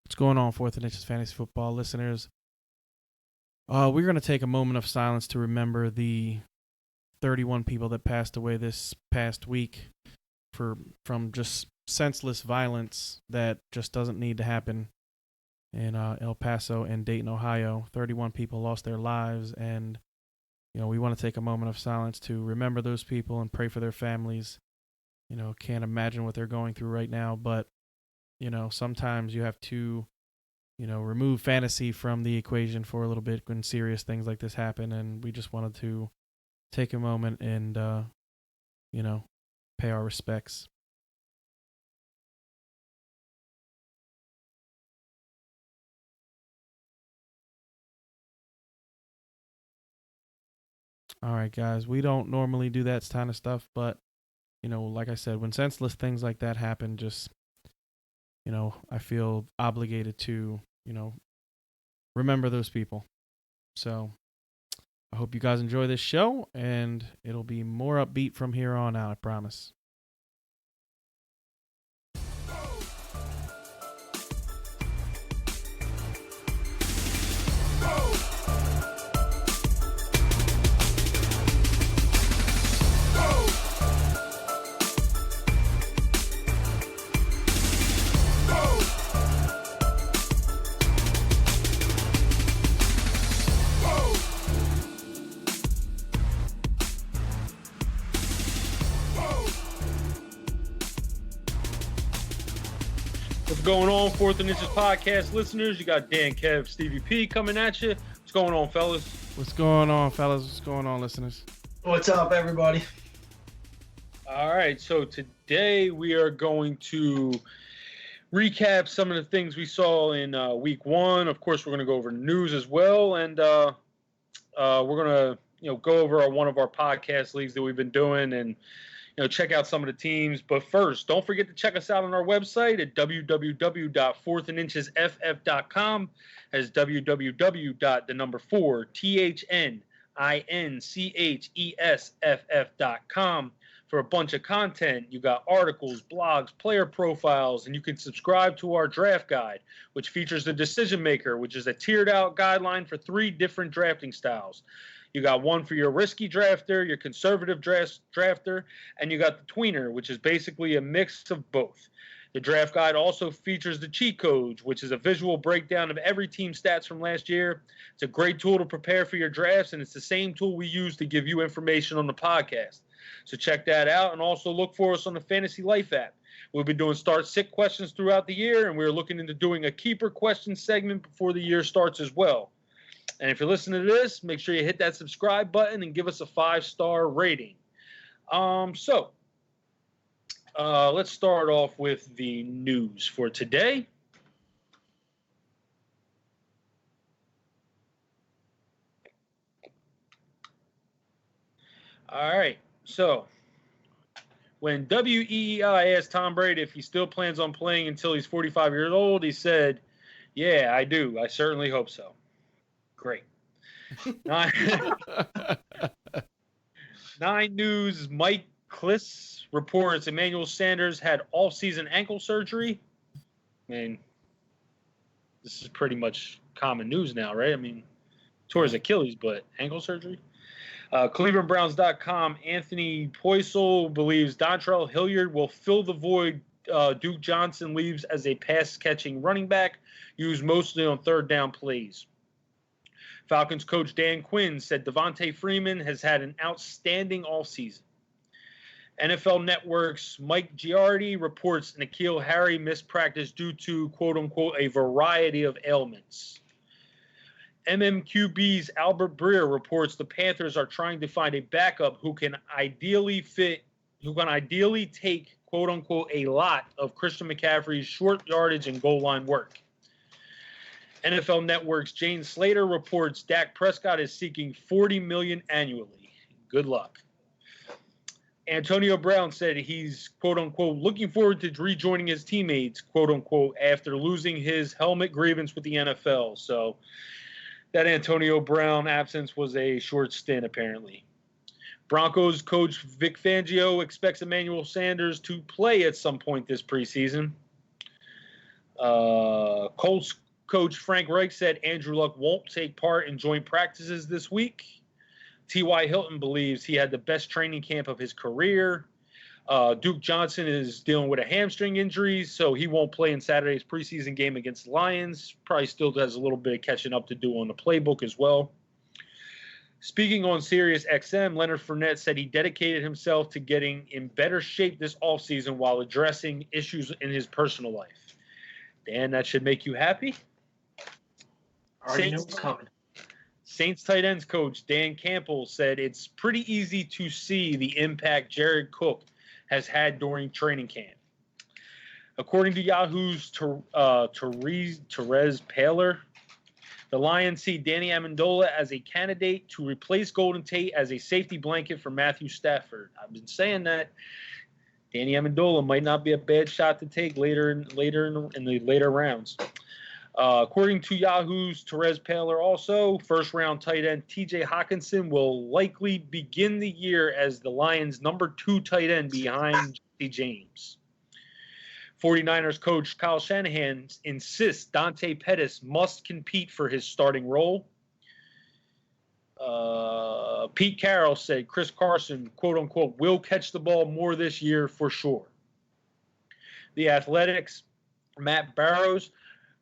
What's going on, Fourth and Inches Fantasy Football listeners? We're going to take a moment of silence to remember the 31 people that passed away this past week from just senseless violence that just doesn't need to happen in El Paso and Dayton, Ohio. 31 people lost their lives, and we want to take a moment of silence to remember those people and pray for their families. Can't imagine what they're going through right now, but sometimes you have to, remove fantasy from the equation for a little bit when serious things like this happen. And we just wanted to take a moment and, pay our respects. All right, guys, we don't normally do that kind of stuff, but, like I said, when senseless things like that happen, just, I feel obligated to, remember those people. So I hope you guys enjoy this show, and it'll be more upbeat from here on out, I promise. What's going on, Fourth and Inches podcast listeners? You got Dan, Kev, Stevie P coming at you. What's going on, fellas? What's going on, fellas? What's going on, listeners? What's up, everybody? All right, so today we are going to recap some of the things we saw in week one. Of course, we're going to go over news as well, and we're going to go over one of our podcast leagues that we've been doing and check out some of the teams. But first, don't forget to check us out on our website at www.fourthandinchesff.com. As www.4thandinchesff.com for a bunch of content. You got articles, blogs, player profiles, and you can subscribe to our draft guide, which features the decision maker, which is a tiered out guideline for 3 different drafting styles. You got one for your risky drafter, your conservative drafter, and you got the tweener, which is basically a mix of both. The draft guide also features the cheat codes, which is a visual breakdown of every team's stats from last year. It's a great tool to prepare for your drafts, and it's the same tool we use to give you information on the podcast. So check that out, and also look for us on the Fantasy Life app. We'll be doing start-sit questions throughout the year, and we're looking into doing a keeper question segment before the year starts as well. And if you're listening to this, make sure you hit that subscribe button and give us a 5-star rating. Let's start off with the news for today. All right. So when WEEI asked Tom Brady if he still plans on playing until he's 45 years old, he said, "Yeah, I do. I certainly hope so." Great. 9 News, Mike Kliss reports Emmanuel Sanders had off-season ankle surgery. I mean, this is pretty much common news now, right? I mean, tore his Achilles, but ankle surgery. ClevelandBrowns.com, Anthony Poisel believes Dontrell Hilliard will fill the void Duke Johnson leaves as a pass-catching running back, used mostly on third down plays. Falcons coach Dan Quinn said Devontae Freeman has had an outstanding offseason. NFL Network's Mike Giardi reports N'Keal Harry missed practice due to, quote-unquote, a variety of ailments. MMQB's Albert Breer reports the Panthers are trying to find a backup who can ideally take, quote-unquote, a lot of Christian McCaffrey's short yardage and goal line work. NFL Network's Jane Slater reports Dak Prescott is seeking $40 million annually. Good luck. Antonio Brown said he's, quote-unquote, looking forward to rejoining his teammates, quote-unquote, after losing his helmet grievance with the NFL. So that Antonio Brown absence was a short stint, apparently. Broncos coach Vic Fangio expects Emmanuel Sanders to play at some point this preseason. Colts coach Frank Reich said Andrew Luck won't take part in joint practices this week. T.Y. Hilton believes he had the best training camp of his career. Duke Johnson is dealing with a hamstring injury, so he won't play in Saturday's preseason game against the Lions. Probably still has a little bit of catching up to do on the playbook as well. Speaking on Sirius XM, Leonard Fournette said he dedicated himself to getting in better shape this offseason while addressing issues in his personal life. Dan, that should make you happy. Already know what's coming. Saints tight ends coach Dan Campbell said it's pretty easy to see the impact Jared Cook has had during training camp. According to Yahoo's Therese Paler, the Lions see Danny Amendola as a candidate to replace Golden Tate as a safety blanket for Matthew Stafford. I've been saying that Danny Amendola might not be a bad shot to take later in the later rounds. According to Yahoo's Therese Paler, also, first-round tight end T.J. Hawkinson will likely begin the year as the Lions' number 2 tight end behind Jesse James. 49ers coach Kyle Shanahan insists Dante Pettis must compete for his starting role. Pete Carroll said Chris Carson, quote-unquote, will catch the ball more this year for sure. The Athletics' Matt Barrows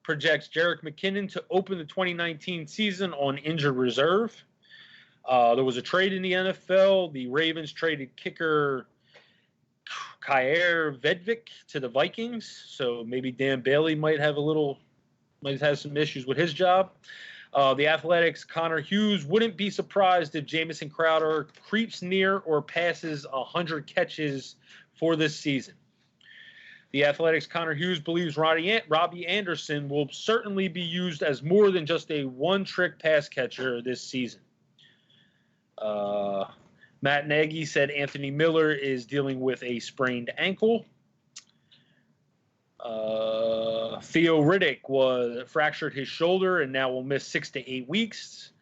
projects Jerick McKinnon to open the 2019 season on injured reserve. There was a trade in the NFL. The Ravens traded kicker Kyer Vedvik to the Vikings, so maybe Dan Bailey might have some issues with his job. The Athletics' Connor Hughes wouldn't be surprised if Jamison Crowder creeps near or passes 100 catches for this season. The Athletics' Connor Hughes believes Robbie Anderson will certainly be used as more than just a one-trick pass catcher this season. Matt Nagy said Anthony Miller is dealing with a sprained ankle. Theo Riddick fractured his shoulder and now will miss 6 to 8 weeks.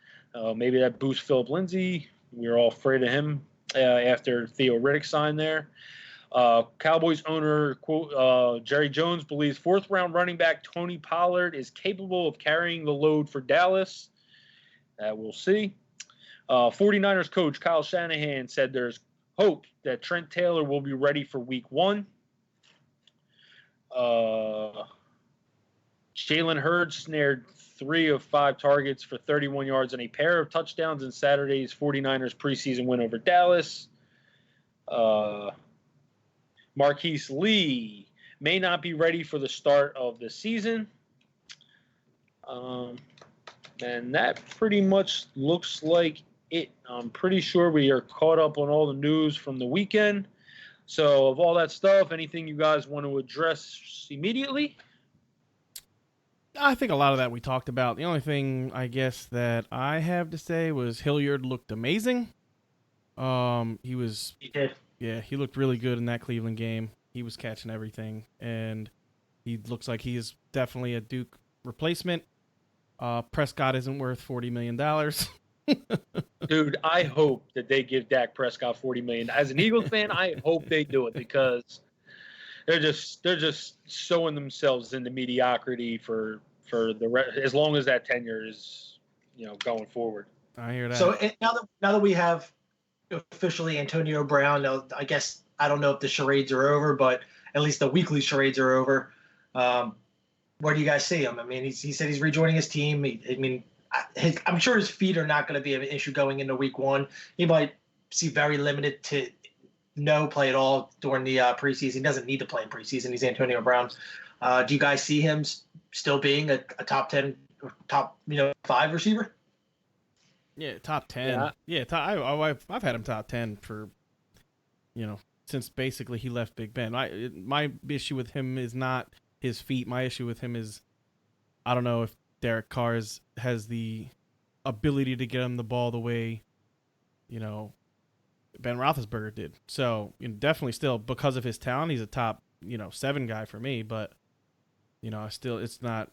Maybe that boosts Philip Lindsay. We were all afraid of him after Theo Riddick signed there. Cowboys owner Jerry Jones believes 4th-round running back Tony Pollard is capable of carrying the load for Dallas. We'll see. 49ers coach Kyle Shanahan said there's hope that Trent Taylor will be ready for week 1. Jalen Hurts snared 3 of 5 targets for 31 yards and a pair of touchdowns in Saturday's 49ers preseason win over Dallas. Marquise Lee may not be ready for the start of the season. And that pretty much looks like it. I'm pretty sure we are caught up on all the news from the weekend. So of all that stuff, anything you guys want to address immediately? I think a lot of that we talked about. The only thing I guess that I have to say was Hilliard looked amazing. He did. Yeah, he looked really good in that Cleveland game. He was catching everything, and he looks like he is definitely a Duke replacement. Prescott isn't worth $40 million. Dude, I hope that they give Dak Prescott $40 million. As an Eagles fan, I hope they do it because they're just showing themselves into mediocrity for as long as that tenure is going forward. I hear that. So now that we have officially Antonio Brown, I guess I don't know if the charades are over, but at least the weekly charades are over. Where do you guys see him? I mean, he said he's rejoining his team. I'm sure his feet are not going to be an issue going into week 1. He might see very limited to no play at all during the preseason. He doesn't need to play in preseason. He's Antonio Brown. Do you guys see him still being a top 10, top 5 receiver? Yeah, top 10. Yeah, I've had him top 10 for, since basically he left Big Ben. My issue with him is not his feet. My issue with him is I don't know if Derek Carr has the ability to get him the ball the way, Ben Roethlisberger did. So definitely still because of his talent, he's a top 7 guy for me. But it's not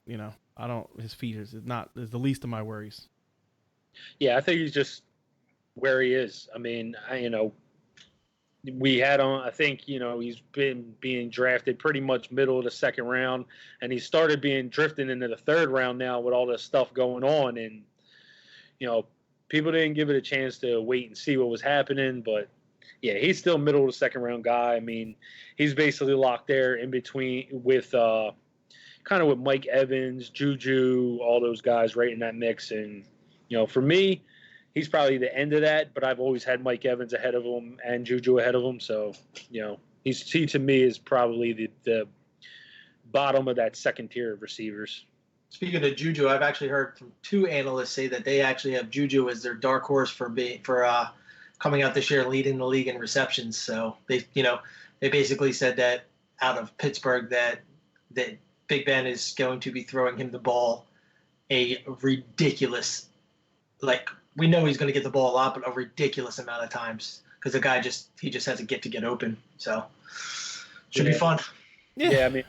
his feet is the least of my worries. Yeah, I think he's just where he is. I mean, we had on, I think, he's been being drafted pretty much middle of the second round, and he started being drifting into the third round now with all this stuff going on. And, people didn't give it a chance to wait and see what was happening. But, yeah, he's still middle of the second round guy. I mean, he's basically locked there in between with kind of with Mike Evans, Juju, all those guys right in that mix. And, for me, he's probably the end of that, but I've always had Mike Evans ahead of him and Juju ahead of him. So, he to me is probably the bottom of that second tier of receivers. Speaking of Juju, I've actually heard from 2 analysts say that they actually have Juju as their dark horse for coming out this year, leading the league in receptions. So they basically said that out of Pittsburgh that Big Ben is going to be throwing him the ball a ridiculous, we know he's going to get the ball a lot, but a ridiculous amount of times because the guy just has to get open. So should be fun. Yeah, I mean,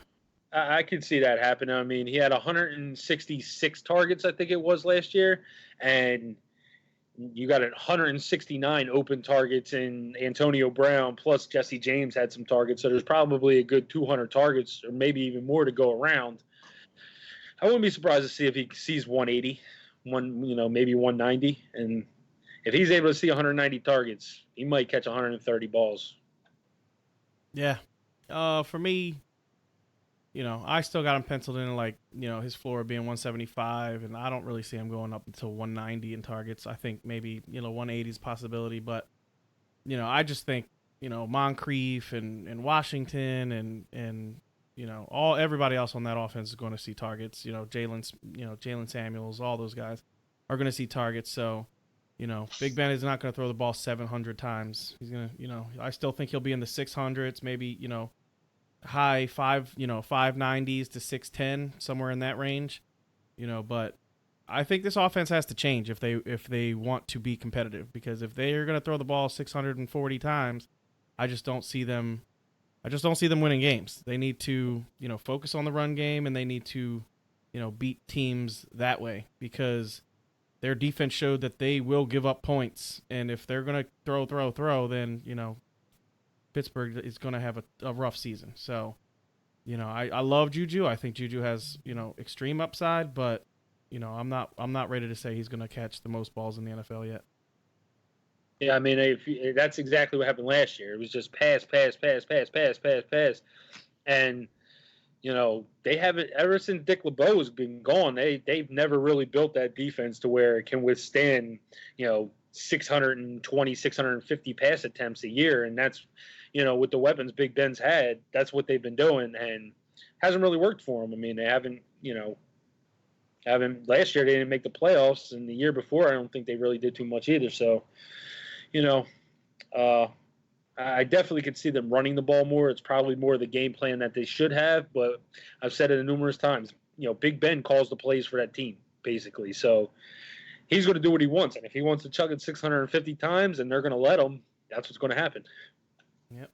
I could see that happen. I mean, he had 166 targets, I think it was last year, and you got 169 open targets in Antonio Brown, plus Jesse James had some targets. So there's probably a good 200 targets or maybe even more to go around. I wouldn't be surprised to see if he sees 180, maybe 190. And if he's able to see 190 targets, he might catch 130 balls. Yeah. For me, I still got him penciled in his floor being 175, and I don't really see him going up until 190 in targets. I think maybe, 180 is a possibility, but, I just think, Moncrief and Washington and everybody else on that offense is going to see targets. Jalen Samuels, all those guys are going to see targets. So, Big Ben is not going to throw the ball 700 times. He's going to, I still think he'll be in the 600s, maybe, high 590s to 610, somewhere in that range. But I think this offense has to change if they want to be competitive, because if they are going to throw the ball 640 times, I just don't see them winning games. They need to, focus on the run game, and they need to, beat teams that way, because their defense showed that they will give up points. And if they're going to throw, then, Pittsburgh is going to have a rough season. So, I love Juju. I think Juju has, extreme upside, but, I'm not ready to say he's going to catch the most balls in the NFL yet. Yeah, I mean, that's exactly what happened last year. It was just pass. And, they haven't, ever since Dick LeBeau's been gone, they've never really built that defense to where it can withstand, 620, 650 pass attempts a year. And that's, with the weapons Big Ben's had, that's what they've been doing, and hasn't really worked for them. I mean, they haven't last year they didn't make the playoffs, and the year before I don't think they really did too much either. So, I definitely could see them running the ball more. It's probably more the game plan that they should have, but I've said it numerous times. Big Ben calls the plays for that team, basically. So he's going to do what he wants, and if he wants to chug it 650 times and they're going to let him, that's what's going to happen. Yep.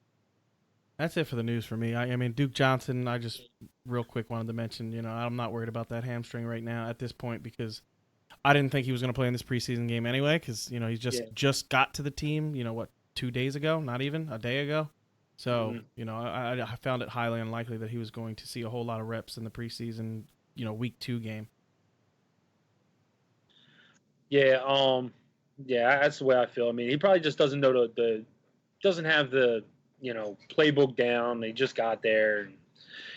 That's it for the news for me. I mean, Duke Johnson, I just real quick wanted to mention, I'm not worried about that hamstring right now at this point, because I didn't think he was going to play in this preseason game anyway, because, he's just got to the team, 2 days ago, not even a day ago. So, I found it highly unlikely that he was going to see a whole lot of reps in the preseason, week 2 game. Yeah, that's the way I feel. I mean, he probably just doesn't know doesn't have the, playbook down. They just got there. And,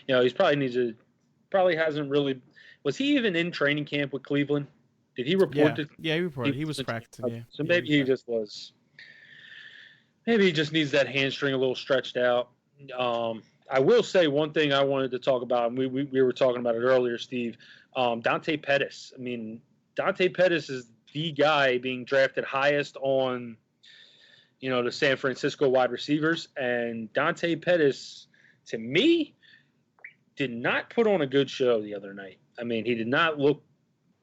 he's probably hasn't really. Was he even in training camp with Cleveland? Did he report? Yeah, he reported. He was practicing. Yeah. So maybe he just was. Maybe he just needs that hamstring a little stretched out. I will say one thing I wanted to talk about, and we were talking about it earlier, Steve. Dante Pettis. I mean, Dante Pettis is the guy being drafted highest on, the San Francisco wide receivers. And Dante Pettis, to me, did not put on a good show the other night. I mean, he did not look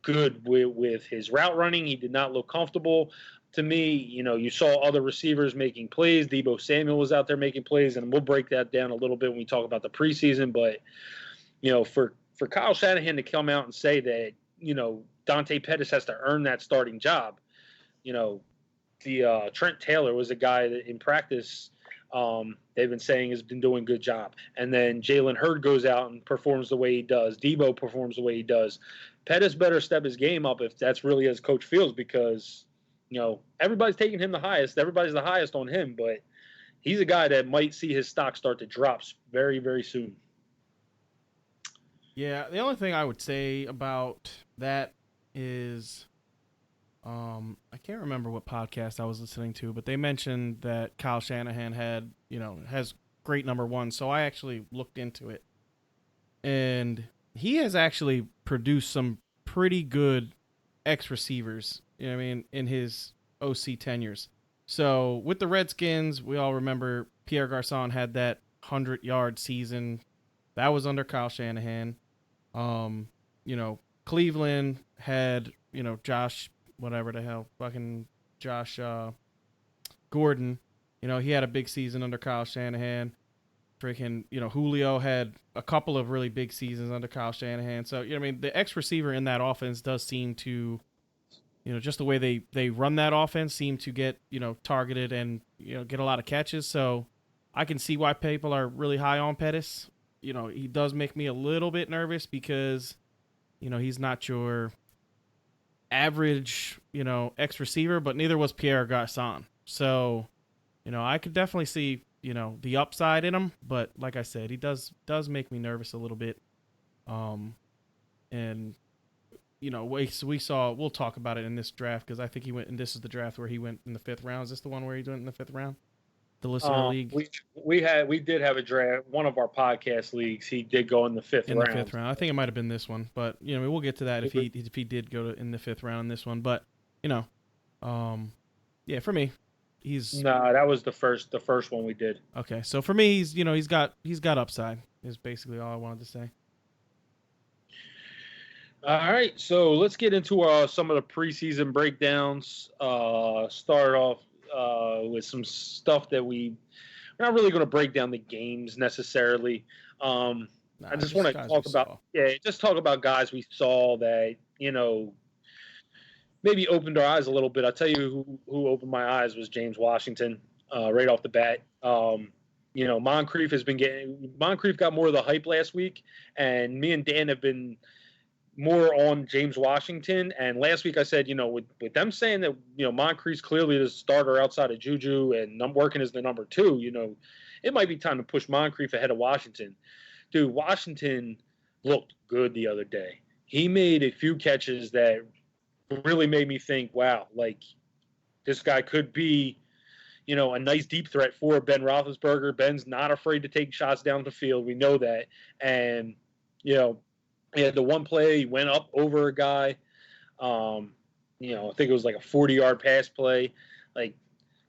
good with his route running. He did not look comfortable. To me, you saw other receivers making plays. Deebo Samuel was out there making plays, and we'll break that down a little bit when we talk about the preseason. But, for Kyle Shanahan to come out and say that, Dante Pettis has to earn that starting job. The Trent Taylor was a guy that in practice they've been saying has been doing a good job. And then Jalen Hurd goes out and performs the way he does. Debo performs the way he does. Pettis better step his game up if that's really as coach feels, because, everybody's taking him the highest. Everybody's the highest on him, but he's a guy that might see his stock start to drop very, very soon. Yeah, the only thing I would say about that is, I can't remember what podcast I was listening to, but they mentioned that Kyle Shanahan has great number one. So I actually looked into it, and he has actually produced some pretty good X receivers, in his OC tenures. So with the Redskins, we all remember Pierre Garçon had that 100-yard season. That was under Kyle Shanahan. Cleveland had, Josh, whatever the hell, fucking Josh Gordon. He had a big season under Kyle Shanahan. Freaking, Julio had a couple of really big seasons under Kyle Shanahan. So, the X receiver in that offense does seem to, just the way they run that offense, seem to get, targeted and, get a lot of catches. So I can see why people are really high on Pettis. He does make me a little bit nervous because, he's not your average, X receiver, but neither was Pierre Garçon. So, I could definitely see, the upside in him, but like I said, he does make me nervous a little bit. And we'll talk about it in this draft, because I think he went, and this is the draft where he went in the 5th round. Is this the one where he went in the 5th round? The listener league. We did have a draft. One of our podcast leagues, he did go in the 5th round. In the 5th round, I think it might have been this one, but we'll get to that if he did go in the 5th round in this one. But yeah, for me, that was the first one we did. Okay, so for me, he's got upside. Is basically all I wanted to say. All right, so let's get into some of the preseason breakdowns. Start off with some stuff that we're not really going to break down the games necessarily. I just want to talk about guys we saw that maybe opened our eyes a little bit. I'll tell you who opened my eyes was James Washington right off the bat. Moncrief got more of the hype last week, and me and Dan have been more on James Washington. And last week I said, with them saying that, Moncrief's clearly the starter outside of Juju and I'm working as the number 2, it might be time to push Moncrief ahead of Washington. Dude, Washington looked good the other day. He made a few catches that really made me think, wow, like this guy could be, a nice deep threat for Ben Roethlisberger. Ben's not afraid to take shots down the field. We know that. And, he had the one play, he went up over a guy. I think it was like a 40-yard pass play. Like,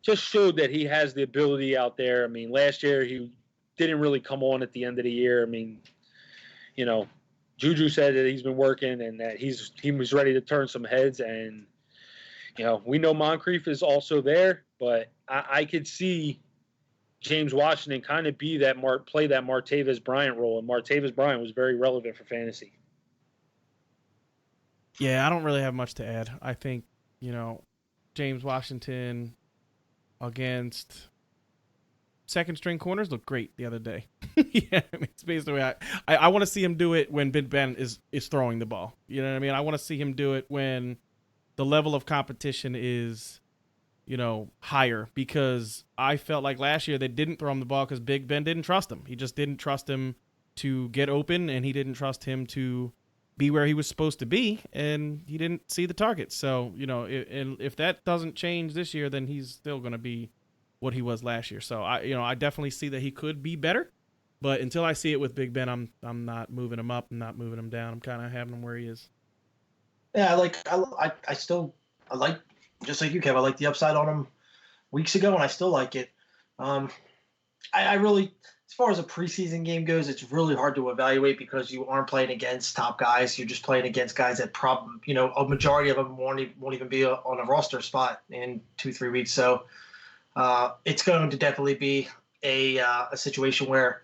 just showed that he has the ability out there. I mean, last year he didn't really come on at the end of the year. I mean, Juju said that he's been working and that he was ready to turn some heads. And, we know Moncrief is also there, but I could see James Washington kind of play that Martavis Bryant role, and Martavis Bryant was very relevant for fantasy. Yeah, I don't really have much to add. I think, James Washington against second string corners looked great the other day. Yeah, it's basically the way I want to see him do it when Big Ben is throwing the ball. You know what I mean? I want to see him do it when the level of competition is higher, because I felt like last year they didn't throw him the ball because Big Ben didn't trust him. He just didn't trust him to get open, and he didn't trust him to be where he was supposed to be, and he didn't see the target. So, if that doesn't change this year, then he's still going to be what he was last year. So I definitely see that he could be better, but until I see it with Big Ben, I'm not moving him up. I'm not moving him down. I'm kind of having him where he is. Yeah, I like, just like you, Kev, I like the upside on him weeks ago, and I still like it. I really, as far as a preseason game goes, it's really hard to evaluate because you aren't playing against top guys. You're just playing against guys that a majority of them won't even be on a roster spot in 2-3 weeks. So it's going to definitely be a situation where,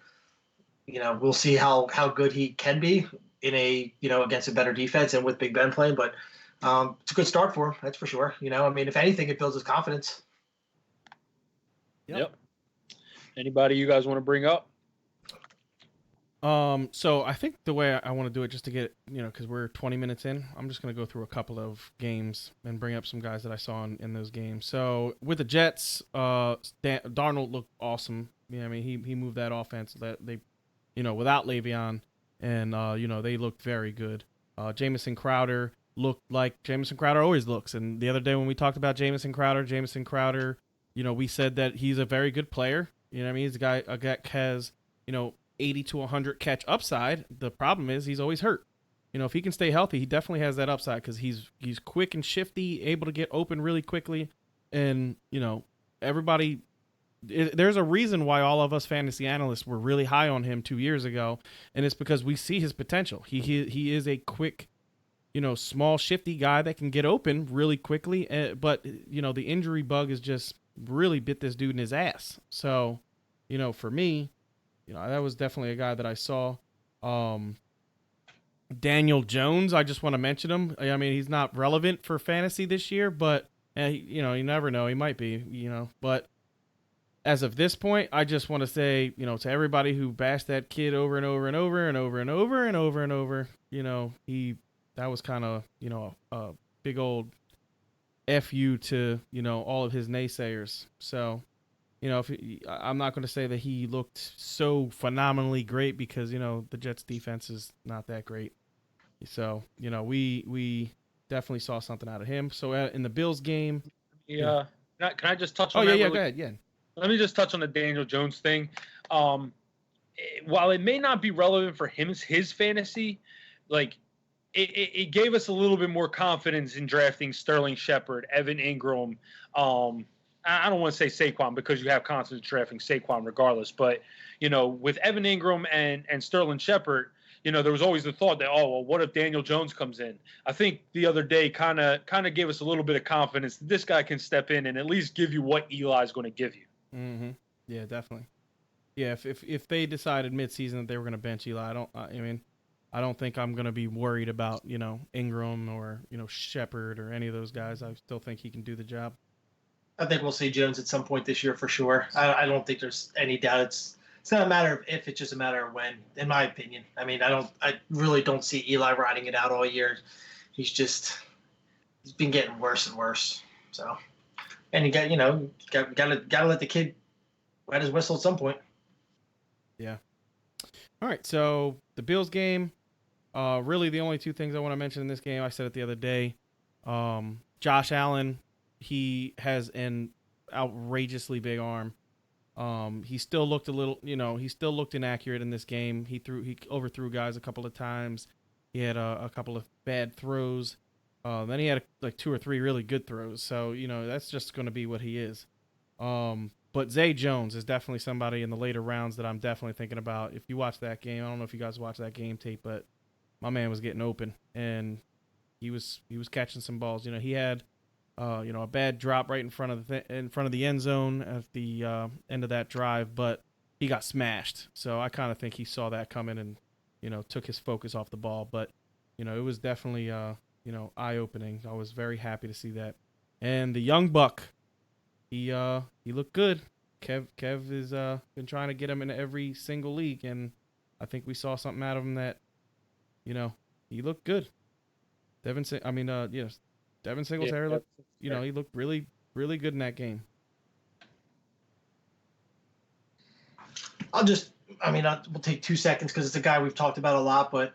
we'll see how good he can be in against a better defense and with Big Ben playing. But it's a good start for him, that's for sure. If anything, it builds his confidence. Yep. Anybody you guys want to bring up? So I think the way I want to do it, just to get, because we're 20 minutes in, I'm just going to go through a couple of games and bring up some guys that I saw in those games. So with the Jets, Darnold looked awesome. I mean, he moved that offense that they, without Le'Veon, and they looked very good. Jamison Crowder looked like Jamison Crowder always looks. And the other day when we talked about Jamison Crowder, we said that he's a very good player. You know what I mean? He's a guy has, 80 to 100 catch upside. The problem is he's always hurt. If he can stay healthy, he definitely has that upside because he's quick and shifty, able to get open really quickly. And, everybody, there's a reason why all of us fantasy analysts were really high on him 2 years ago. And it's because we see his potential. He is a quick, small, shifty guy that can get open really quickly. But, the injury bug is just really bit this dude in his ass. So, for me, that was definitely a guy that I saw. Daniel Jones, I just want to mention him. I mean, he's not relevant for fantasy this year, but, you never know. He might be, But as of this point, I just want to say, to everybody who bashed that kid over and over and over and over and over and over and over, that was kind of, a big old F you to, all of his naysayers. So, I'm not going to say that he looked so phenomenally great because, the Jets defense is not that great. So, we definitely saw something out of him. So in the Bills game. Yeah. Can I just touch on that? Oh, yeah, go ahead. Yeah. Let me just touch on the Daniel Jones thing. While it may not be relevant for his fantasy, like it gave us a little bit more confidence in drafting Sterling Shepard, Evan Ingram, I don't want to say Saquon because you have constant drafting Saquon regardless, but with Evan Ingram and Sterling Shepard, there was always the thought that, oh well, what if Daniel Jones comes in? I think the other day kind of gave us a little bit of confidence that this guy can step in and at least give you what Eli's going to give you. Mm-hmm. Yeah, definitely. Yeah, if they decided midseason that they were going to bench Eli, I don't think I'm going to be worried about Ingram or Shepard or any of those guys. I still think he can do the job. I think we'll see Jones at some point this year for sure. I don't think there's any doubt. It's not a matter of if, it's just a matter of when, in my opinion. I mean, I really don't see Eli riding it out all year. He's been getting worse and worse. So, and you gotta let the kid wet his whistle at some point. Yeah. All right. So the Bills game, really the only two things I want to mention in this game, I said it the other day. Josh Allen. He has an outrageously big arm. He still looked he still looked inaccurate in this game. He overthrew guys a couple of times. He had a couple of bad throws. Then he had like 2 or 3 really good throws. So, that's just going to be what he is. But Zay Jones is definitely somebody in the later rounds that I'm definitely thinking about. If you watch that game, I don't know if you guys watched that game tape, but my man was getting open and he was catching some balls. He had a bad drop right in front of the end zone at the end of that drive, but he got smashed. So I kind of think he saw that coming and took his focus off the ball. But it was definitely eye-opening. I was very happy to see that. And the young buck, he looked good. Kev has been trying to get him in every single league, and I think we saw something out of him that he looked good. Devin Singletary looked, he looked really, really good in that game. We'll take 2 seconds because it's a guy we've talked about a lot, but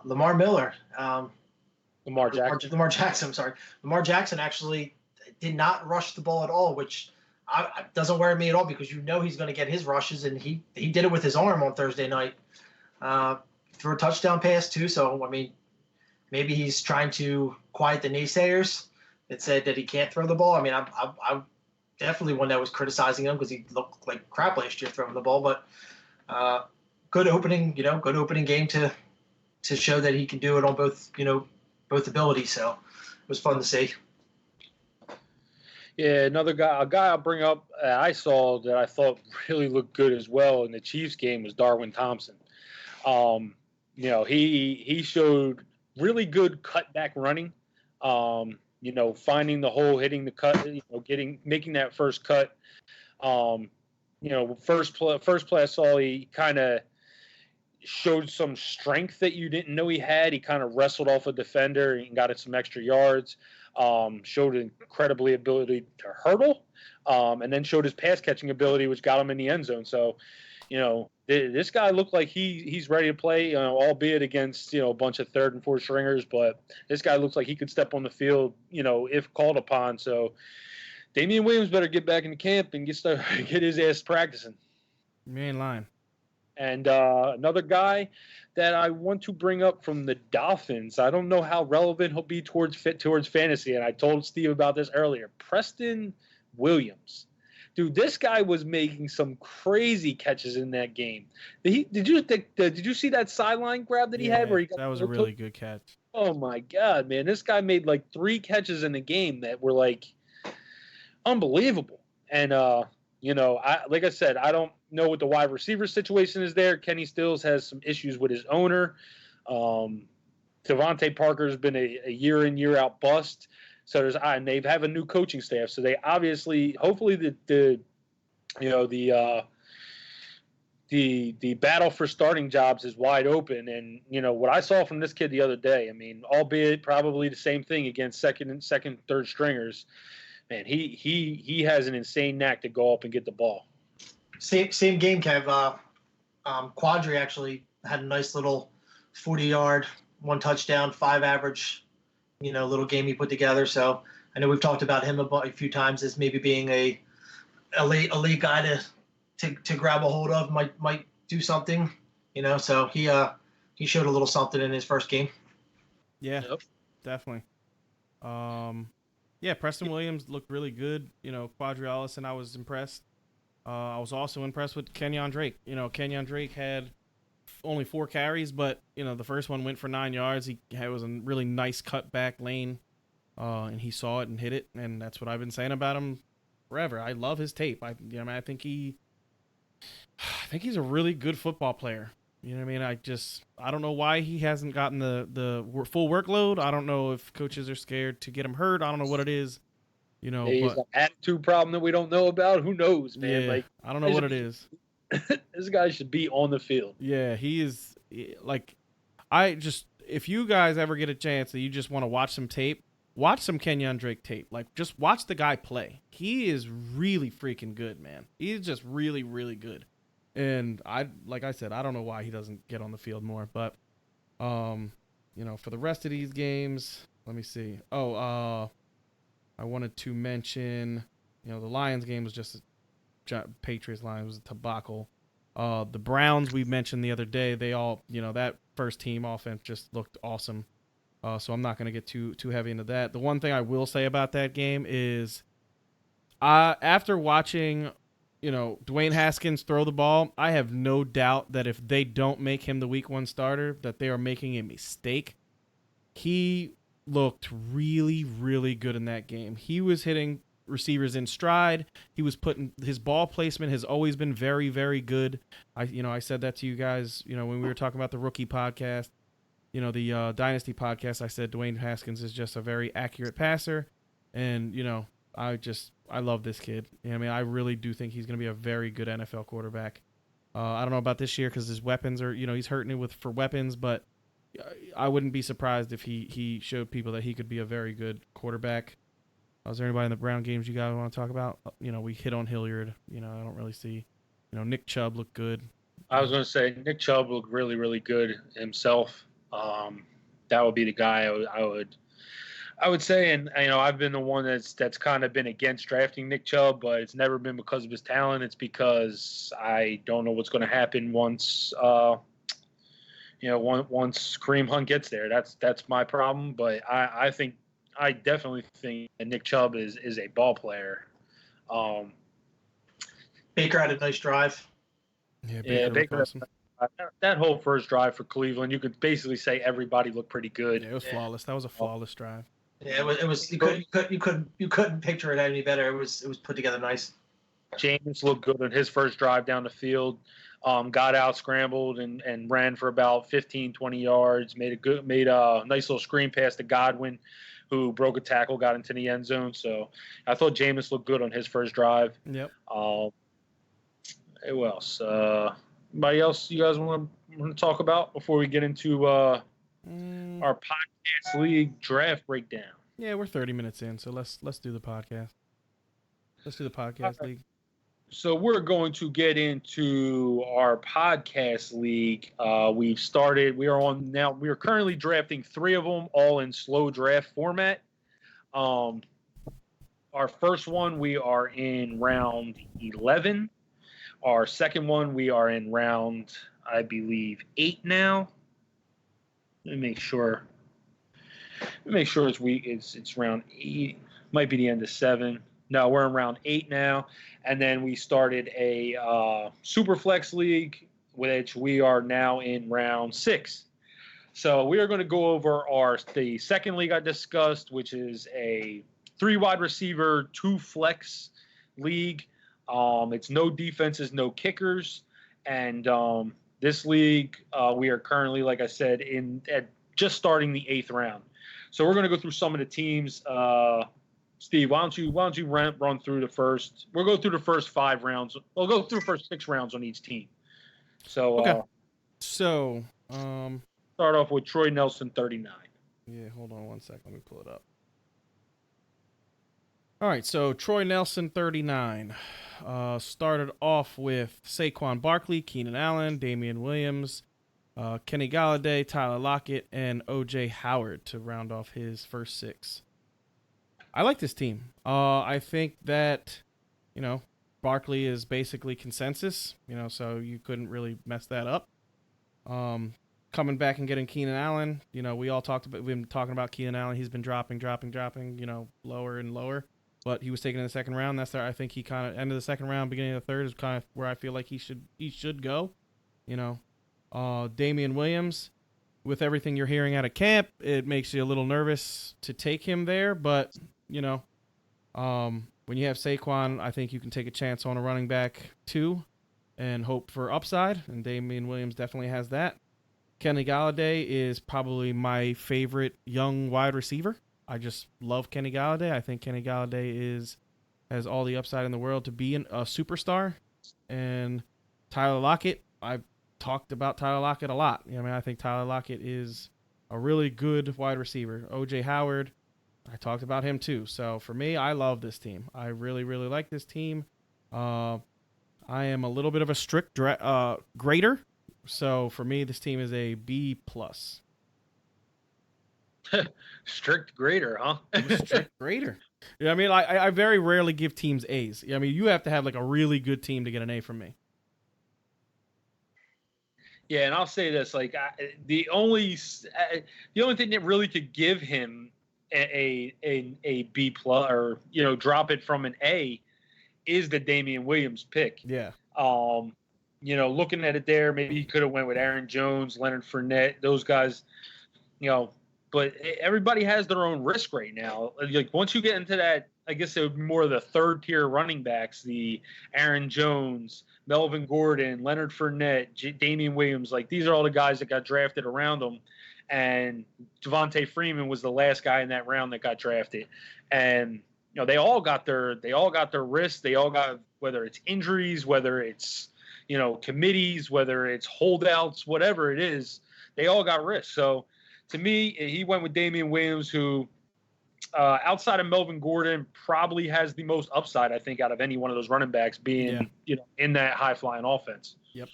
Lamar Jackson actually did not rush the ball at all, which doesn't worry me at all because he's going to get his rushes, and he did it with his arm on Thursday night. Threw a touchdown pass too, so maybe he's trying to quiet the naysayers that said that he can't throw the ball. I mean, I'm definitely one that was criticizing him because he looked like crap last year throwing the ball, but good opening game to show that he can do it on both abilities. So it was fun to see. Yeah, a guy I'll bring up I saw that I thought really looked good as well in the Chiefs game was Darwin Thompson. He showed really good cutback running. Finding the hole, hitting the cut, making that first cut. first play I saw, he kind of showed some strength that you didn't know he had. He kind of wrestled off a defender and got it some extra yards. Showed incredibly ability to hurdle, and then showed his pass catching ability, which got him in the end zone. So, this guy looked like he's ready to play, albeit against a bunch of third and fourth stringers. But this guy looks like he could step on the field, if called upon. So, Damian Williams better get back into camp and get his ass practicing. You ain't lying. And another guy that I want to bring up from the Dolphins, I don't know how relevant he'll be towards fantasy, and I told Steve about this earlier. Preston Williams. Dude, this guy was making some crazy catches in that game. Did you see that sideline grab that he had? Where that was a really good catch. Oh, my God, man. This guy made like 3 catches in the game that were like unbelievable. And, like I said, I don't know what the wide receiver situation is there. Kenny Stills has some issues with his owner. Devontae Parker's been a year in, year out bust. So and they have a new coaching staff. So they obviously, hopefully the battle for starting jobs is wide open. And, what I saw from this kid the other day, I mean, albeit probably the same thing against second, third stringers, man, he has an insane knack to go up and get the ball. Same game, Kev. Quadri actually had a nice little 40-yard, 1 touchdown, 5 average, little game he put together. So I know we've talked about him a few times as maybe being a elite guy to grab a hold of. Might do something, So he showed a little something in his first game. Yeah, yep. Definitely. Yeah, Preston Williams looked really good. Quadri Allison, I was impressed. I was also impressed with Kenyon Drake. Kenyon Drake had only 4 carries, but, the first one went for 9 yards. It was a really nice cutback lane, and he saw it and hit it, and that's what I've been saying about him forever. I love his tape. I think he's a really good football player. You know what I mean? I don't know why he hasn't gotten the full workload. I don't know if coaches are scared to get him hurt. I don't know what it is. He's an attitude problem that we don't know about. Who knows, man? Yeah, I don't know what it is. This guy should be on the field. Yeah, he is. If you guys ever get a chance that you just want to watch some tape, watch some Kenyon Drake tape. Just watch the guy play. He is really freaking good, man. He's just really, really good. And like I said, I don't know why he doesn't get on the field more. But, for the rest of these games, let me see. I wanted to mention, the Lions game was just Patriots Lions was a debacle. The Browns we mentioned the other day, they all, that first team offense just looked awesome. So I'm not going to get too heavy into that. The one thing I will say about that game is, after watching, Dwayne Haskins throw the ball, I have no doubt that if they don't make him the week 1 starter, that they are making a mistake. He looked really, really good in that game. He was hitting receivers in stride. He was putting his ball placement has always been very, very good. I said that to you guys, when we were talking about the rookie podcast, the Dynasty podcast. I said Dwayne Haskins is just a very accurate passer, and I love this kid. I really do think he's going to be a very good NFL quarterback. I don't know about this year because his weapons are, he's hurting it for weapons, but I wouldn't be surprised if he showed people that he could be a very good quarterback. Is there anybody in the Brown games you guys want to talk about? We hit on Hilliard. I don't really see. Nick Chubb looked good. I was going to say Nick Chubb looked really, really good himself. That would be the guy I would say, and I've been the one that's kind of been against drafting Nick Chubb, but it's never been because of his talent. It's because I don't know what's going to happen once once Kareem Hunt gets there. That's my problem. But I definitely think that Nick Chubb is a ball player. Baker had a nice drive. Yeah, Baker. Awesome. That whole first drive for Cleveland, you could basically say everybody looked pretty good. Yeah, it was flawless. That was a flawless drive. Yeah, it was. You couldn't picture it any better. It was put together nice. James looked good on his first drive down the field. Got out, scrambled, and ran for about 15, 20 yards. Made a nice little screen pass to Godwin, who broke a tackle, got into the end zone. So I thought Jameis looked good on his first drive. Yep. Who else? Anybody else you guys want to talk about before we get into our podcast league draft breakdown? Yeah, we're 30 minutes in, so let's do the podcast. Let's do the podcast league. So we're going to get into our podcast league. We've started. We are on now. We are currently drafting 3 of them, all in slow draft format. Our first one, we are in round 11. Our second one, we are in round, I believe, 8 now. Let me make sure. It's round 8. Might be the end of 7. No, we're in round 8 now. And then we started a super flex league, which we are now in round 6. So we are going to go over the second league I discussed, which is a 3 wide receiver, 2 flex league. It's no defenses, no kickers. And this league, we are currently, like I said, at just starting the 8th round. So we're going to go through some of the teams. Steve, why don't you run through the first? We'll go through the first 5 rounds. We'll go through the first 6 rounds on each team. So okay. Start off with Troy Nelson, 39. Yeah, hold on one second. Let me pull it up. All right, so Troy Nelson, 39. Started off with Saquon Barkley, Keenan Allen, Damian Williams, Kenny Galladay, Tyler Lockett, and O.J. Howard to round off his first 6. I like this team. I think that, Barkley is basically consensus, so you couldn't really mess that up. Coming back and getting Keenan Allen, we've been talking about Keenan Allen. He's been dropping, lower and lower. But he was taken in the second round. That's I think he kind of end of the second round, beginning of the third is kind of where I feel like he should go. Damian Williams, with everything you're hearing out of camp, it makes you a little nervous to take him there. But when you have Saquon, I think you can take a chance on a running back too, and hope for upside. And Damian Williams definitely has that. Kenny Galladay is probably my favorite young wide receiver. I just love Kenny Galladay. I think Kenny Galladay has all the upside in the world to be a superstar. And Tyler Lockett, I've talked about Tyler Lockett a lot. I think Tyler Lockett is a really good wide receiver. O.J. Howard, I talked about him too. So for me, I love this team. I really, really like this team. I am a little bit of a strict grader. So for me, this team is a B+. Strict grader, huh? Strict grader. I very rarely give teams A's. You have to have like a really good team to get an A from me. Yeah, and I'll say this: the only thing that really could give him a B+ or drop it from an A is the Damian Williams pick. Yeah. Looking at it there, maybe he could have went with Aaron Jones, Leonard Fournette, those guys. But everybody has their own risk right now. Like once you get into that, I guess it would be more of the 3rd-tier running backs, the Aaron Jones, Melvin Gordon, Leonard Fournette, Damian Williams. Like these are all the guys that got drafted around them. And Devontae Freeman was the last guy in that round that got drafted. And they all got their risks. They all got, whether it's injuries, whether it's committees, whether it's holdouts, whatever it is, they all got risks. So to me, he went with Damian Williams, who, outside of Melvin Gordon, probably has the most upside, I think, out of any one of those running backs being, in that high-flying offense. Yep.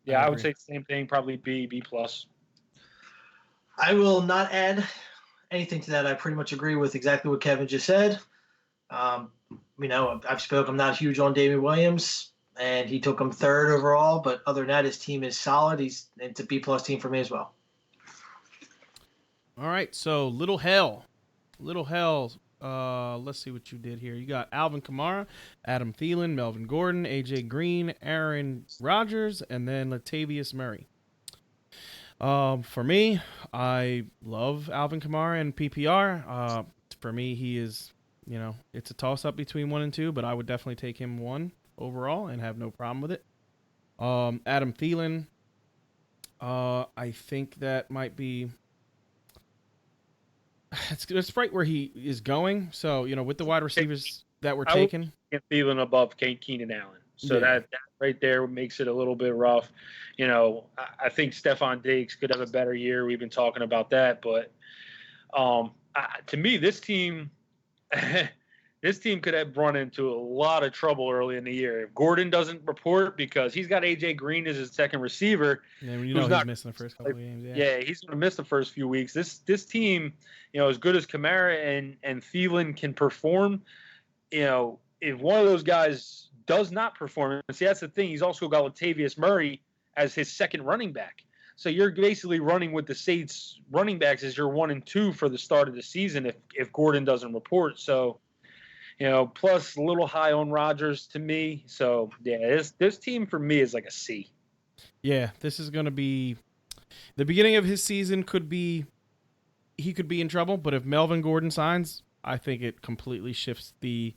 Yeah, I would say the same thing, probably B+. I will not add anything to that. I pretty much agree with exactly what Kevin just said. I've spoken. I'm not huge on Damian Williams, and he took him 3rd overall. But other than that, his team is solid. It's a B+ team for me as well. All right, so Little Hell. Let's see what you did here. You got Alvin Kamara, Adam Thielen, Melvin Gordon, AJ Green, Aaron Rodgers, and then Latavius Murray. For me, I love Alvin Kamara and PPR. For me, he is, it's a toss-up between 1 and 2, but I would definitely take him 1 overall and have no problem with it. Adam Thielen, I think that might be... It's right where he is going. So, with the wide receivers that were taken. I would Thielen above Keenan Allen. So that right there makes it a little bit rough. I think Stephon Diggs could have a better year. We've been talking about that, but to me, this team this team could have run into a lot of trouble early in the year if Gordon doesn't report, because he's got AJ Green as his second receiver. Yeah, he's missing the first couple of games. Yeah, he's going to miss the first few weeks. This team, as good as Kamara and Thielen can perform, if one of those guys does not perform, see, that's the thing. He's also got Latavius Murray as his second running back. So you're basically running with the Saints running backs as your 1 and 2 for the start of the season if Gordon doesn't report. So, plus a little high on Rodgers to me. So, yeah, this team for me is like a C. Yeah, this is going to be the beginning of his season. He could be in trouble, but if Melvin Gordon signs, I think it completely shifts the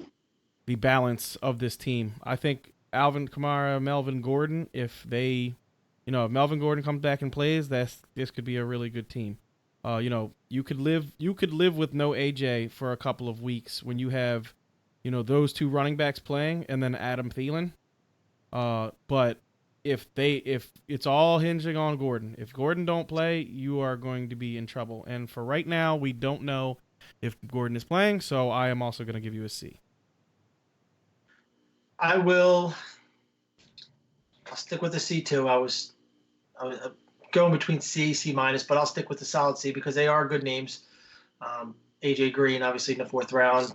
balance of this team. I think Alvin Kamara, Melvin Gordon, if Melvin Gordon comes back and plays, this could be a really good team. You could live with no AJ for a couple of weeks when you have, those two running backs playing and then Adam Thielen. But if it's all hinging on Gordon, if Gordon don't play, you are going to be in trouble. And for right now, we don't know if Gordon is playing, so I am also going to give you a C. I'll stick with the C too. I was going between C minus, but I'll stick with the solid C because they are good names. AJ Green, obviously in the 4th round,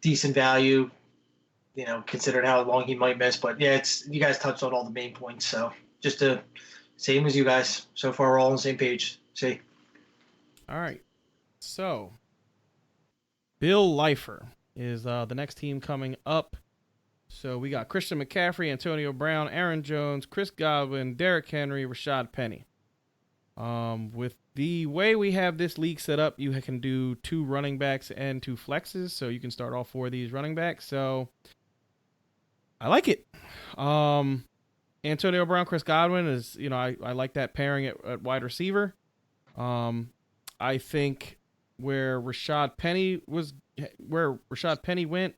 decent value, considering how long he might miss. But yeah, you guys touched on all the main points. So just the same as you guys. So far, we're all on the same page. C. All right. So Bill Leifer is the next team coming up. So we got Christian McCaffrey, Antonio Brown, Aaron Jones, Chris Godwin, Derrick Henry, Rashad Penny. With the way we have this league set up, you can do 2 running backs and 2 flexes, so you can start all 4 of these running backs. So I like it. Antonio Brown, Chris Godwin is, I like that pairing at wide receiver. I think where Rashad Penny went,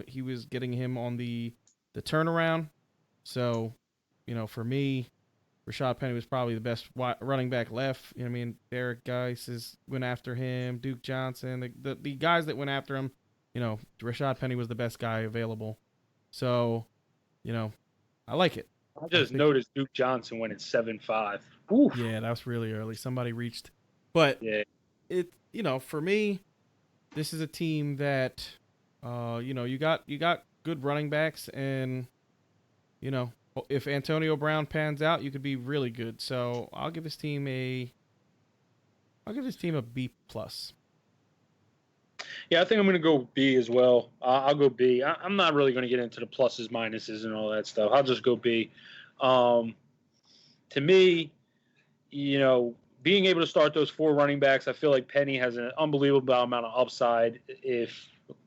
he was getting him on the turnaround. So, for me, Rashad Penny was probably the best running back left. Derek Geis went after him, Duke Johnson, the guys that went after him, Rashad Penny was the best guy available. So, I like it. I just noticed Duke Johnson went at 7.5. Yeah, that was really early. Somebody reached. But, for me, this is a team that, you got good running backs, and, if Antonio Brown pans out, you could be really good. So I'll give this team a B+. Yeah, I think I'm going to go B as well. I'll go B. I'm not really going to get into the pluses, minuses, and all that stuff. I'll just go B. To me, being able to start those 4 running backs, I feel like Penny has an unbelievable amount of upside,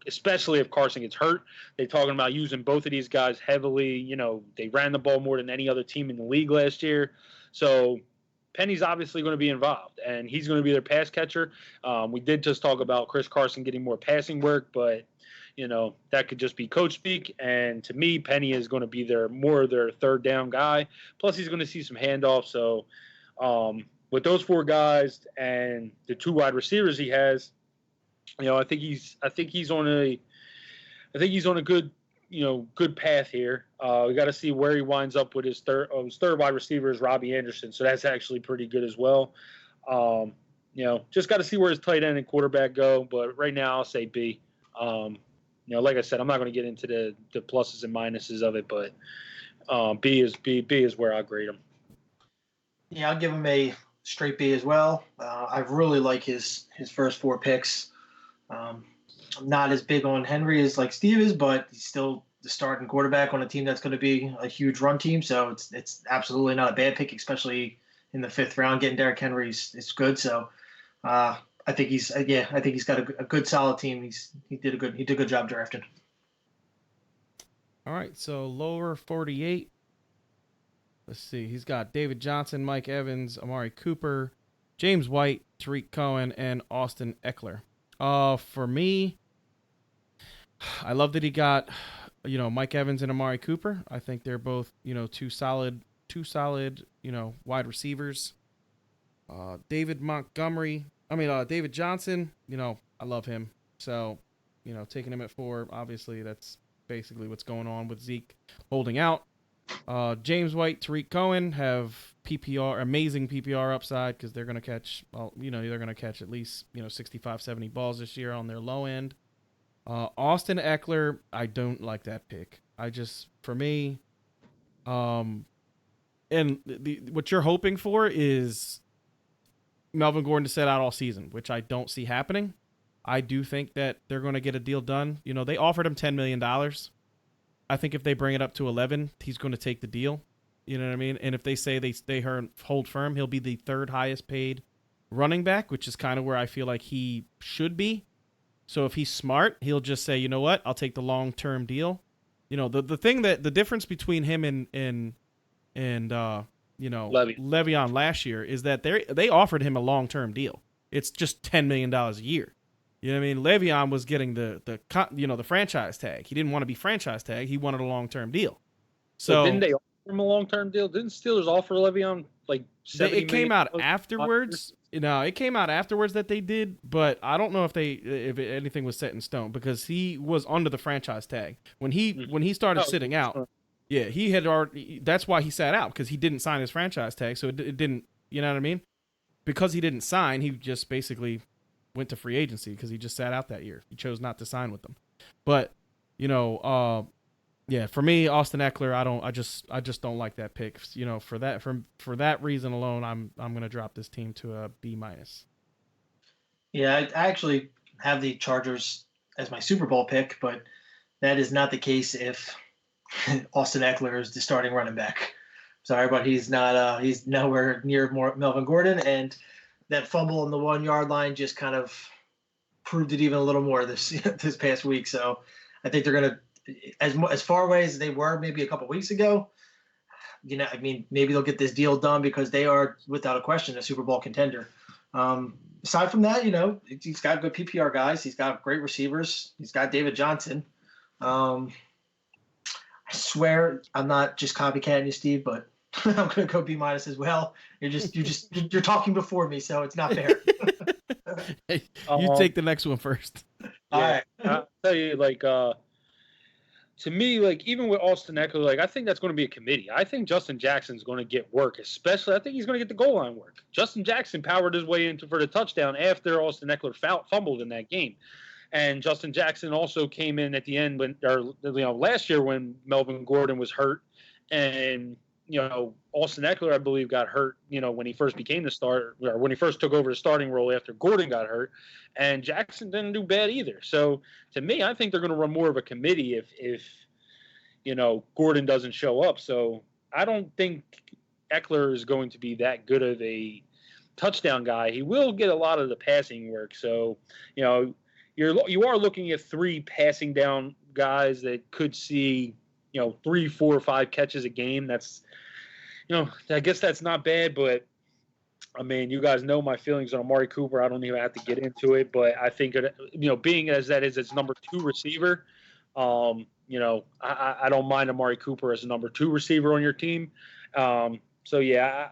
especially if Carson gets hurt. They're talking about using both of these guys heavily. They ran the ball more than any other team in the league last year. So Penny's obviously going to be involved, and he's going to be their pass catcher. We did just talk about Chris Carson getting more passing work, but, that could just be coach speak. And to me, Penny is going to be their 3rd down guy. Plus, he's going to see some handoffs. So with those 4 guys and the 2 wide receivers he has, I think he's on a good, good path here. We got to see where he winds up with his third wide receiver is Robbie Anderson. So that's actually pretty good as well. Just got to see where his tight end and quarterback go. But right now I'll say B. Like I said, I'm not going to get into the pluses and minuses of it, but B is where I grade him. Yeah, I'll give him a straight B as well. I really like his first 4 picks. I'm not as big on Henry as like Steve is, but he's still the starting quarterback on a team that's going to be a huge run team. So it's absolutely not a bad pick, especially in the 5th round. Getting Derrick Henry is good. So I think he's got a good solid team. He did a good job drafting. All right, so lower 48. Let's see. He's got David Johnson, Mike Evans, Amari Cooper, James White, Tariq Cohen, and Austin Eckler. For me, I love that he got Mike Evans and Amari Cooper. I think they're both, two solid, wide receivers. David Johnson, I love him. So, taking him at 4, obviously that's basically what's going on with Zeke holding out. James White, Tariq Cohen have amazing PPR upside because they're going to catch, they're going to catch at least, 65, 70 balls this year on their low end. Austin Eckler, I don't like that pick. For me, and what you're hoping for is Melvin Gordon to sit out all season, which I don't see happening. I do think that they're going to get a deal done. They offered him $10 million. I think if they bring it up to 11, he's going to take the deal. You know what I mean? And if they say they hold firm, he'll be the 3rd highest paid running back, which is kind of where I feel like he should be. So if he's smart, he'll just say, you know what, I'll take the long-term deal. The difference between him and Le'Veon last year is that they offered him a long-term deal. It's just $10 million a year. You know what I mean? Le'Veon was getting the franchise tag. He didn't want to be franchise tag. He wanted a long-term deal. So didn't they offer him a long-term deal? Didn't Steelers offer Le'Veon like $70 million? It came out afterwards. It came out afterwards that they did, but I don't know if anything was set in stone because he was under the franchise tag when he started sitting out. Yeah, he had already. That's why he sat out because he didn't sign his franchise tag, so it didn't. You know what I mean? Because he didn't sign, he just basically went to free agency because he just sat out that year. He chose not to sign with them. But for me, Austin Eckler, I just don't like that pick. For that reason alone, I'm gonna drop this team to a B-. Yeah, I actually have the Chargers as my Super Bowl pick, but that is not the case if Austin Eckler is the starting running back. Sorry, but he's not. He's nowhere near Melvin Gordon, and that fumble on the 1 yard line just kind of proved it even a little more this past week. So I think they're gonna, as far away as they were maybe a couple weeks ago. Maybe they'll get this deal done because they are without a question a Super Bowl contender. Aside from that, he's got good PPR guys. He's got great receivers. He's got David Johnson. I swear I'm not just copycatting you, Steve, but I'm going to go B- as well. You're talking before me, so it's not fair. Hey, you take the next one first. All right. I'll tell you, to me, even with Austin Eckler, I think that's going to be a committee. I think Justin Jackson's going to get work, especially I think he's going to get the goal line work. Justin Jackson powered his way for the touchdown after Austin Eckler fumbled in that game. And Justin Jackson also came in at the end last year when Melvin Gordon was hurt. And, Austin Eckler, I believe, got hurt, when he first became the starter or when he first took over the starting role after Gordon got hurt. And Jackson didn't do bad either. So to me, I think they're going to run more of a committee if Gordon doesn't show up. So I don't think Eckler is going to be that good of a touchdown guy. He will get a lot of the passing work. So, you are looking at 3 passing down guys that could see, 3, 4, 5 catches a game. That's, I guess that's not bad, but I mean, you guys know my feelings on Amari Cooper. I don't even have to get into it, but I think, being as that is its number 2 receiver, I don't mind Amari Cooper as a number 2 receiver on your team. So yeah,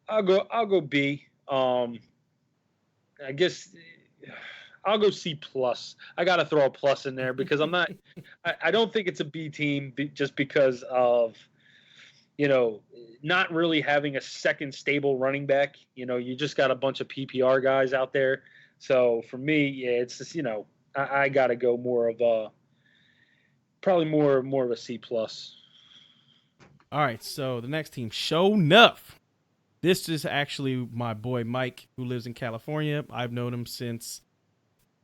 I'll go B. I guess I'll go C+. I got to throw a plus in there because I don't think it's a B team just because of, not really having a second stable running back. You just got a bunch of PPR guys out there. So for me, yeah, it's just, I got to go probably more of a C+. All right, so the next team, Show Nuff. This is actually my boy Mike, who lives in California. I've known him since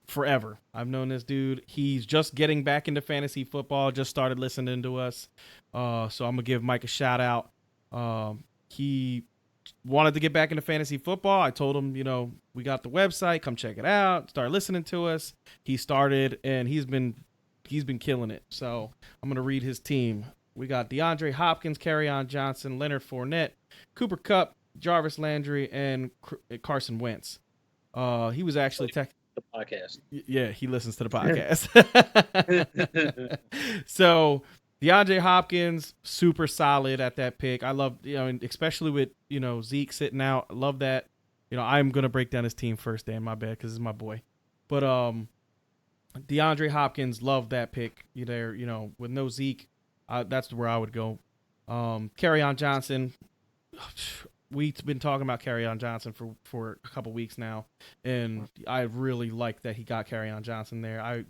forever. I've known this dude. He's just getting back into fantasy football, just started listening to us. So I'm going to give Mike a shout out. He wanted to get back into fantasy football. I told him, we got the website, come check it out, start listening to us. He started and he's been killing it. So I'm going to read his team. We got DeAndre Hopkins, Kerryon Johnson, Leonard Fournette, Cooper Kupp, Jarvis Landry, and Carson Wentz. He was actually the podcast. Yeah, he listens to the podcast. So DeAndre Hopkins, super solid at that pick. I love, especially with, Zeke sitting out. I love that. I'm going to break down his team first, Dan, my bad, because it's my boy. But DeAndre Hopkins, love that pick. With no Zeke, that's where I would go. Kerryon Johnson, we've been talking about Kerryon Johnson for a couple weeks now, and I really like that he got Kerryon Johnson there.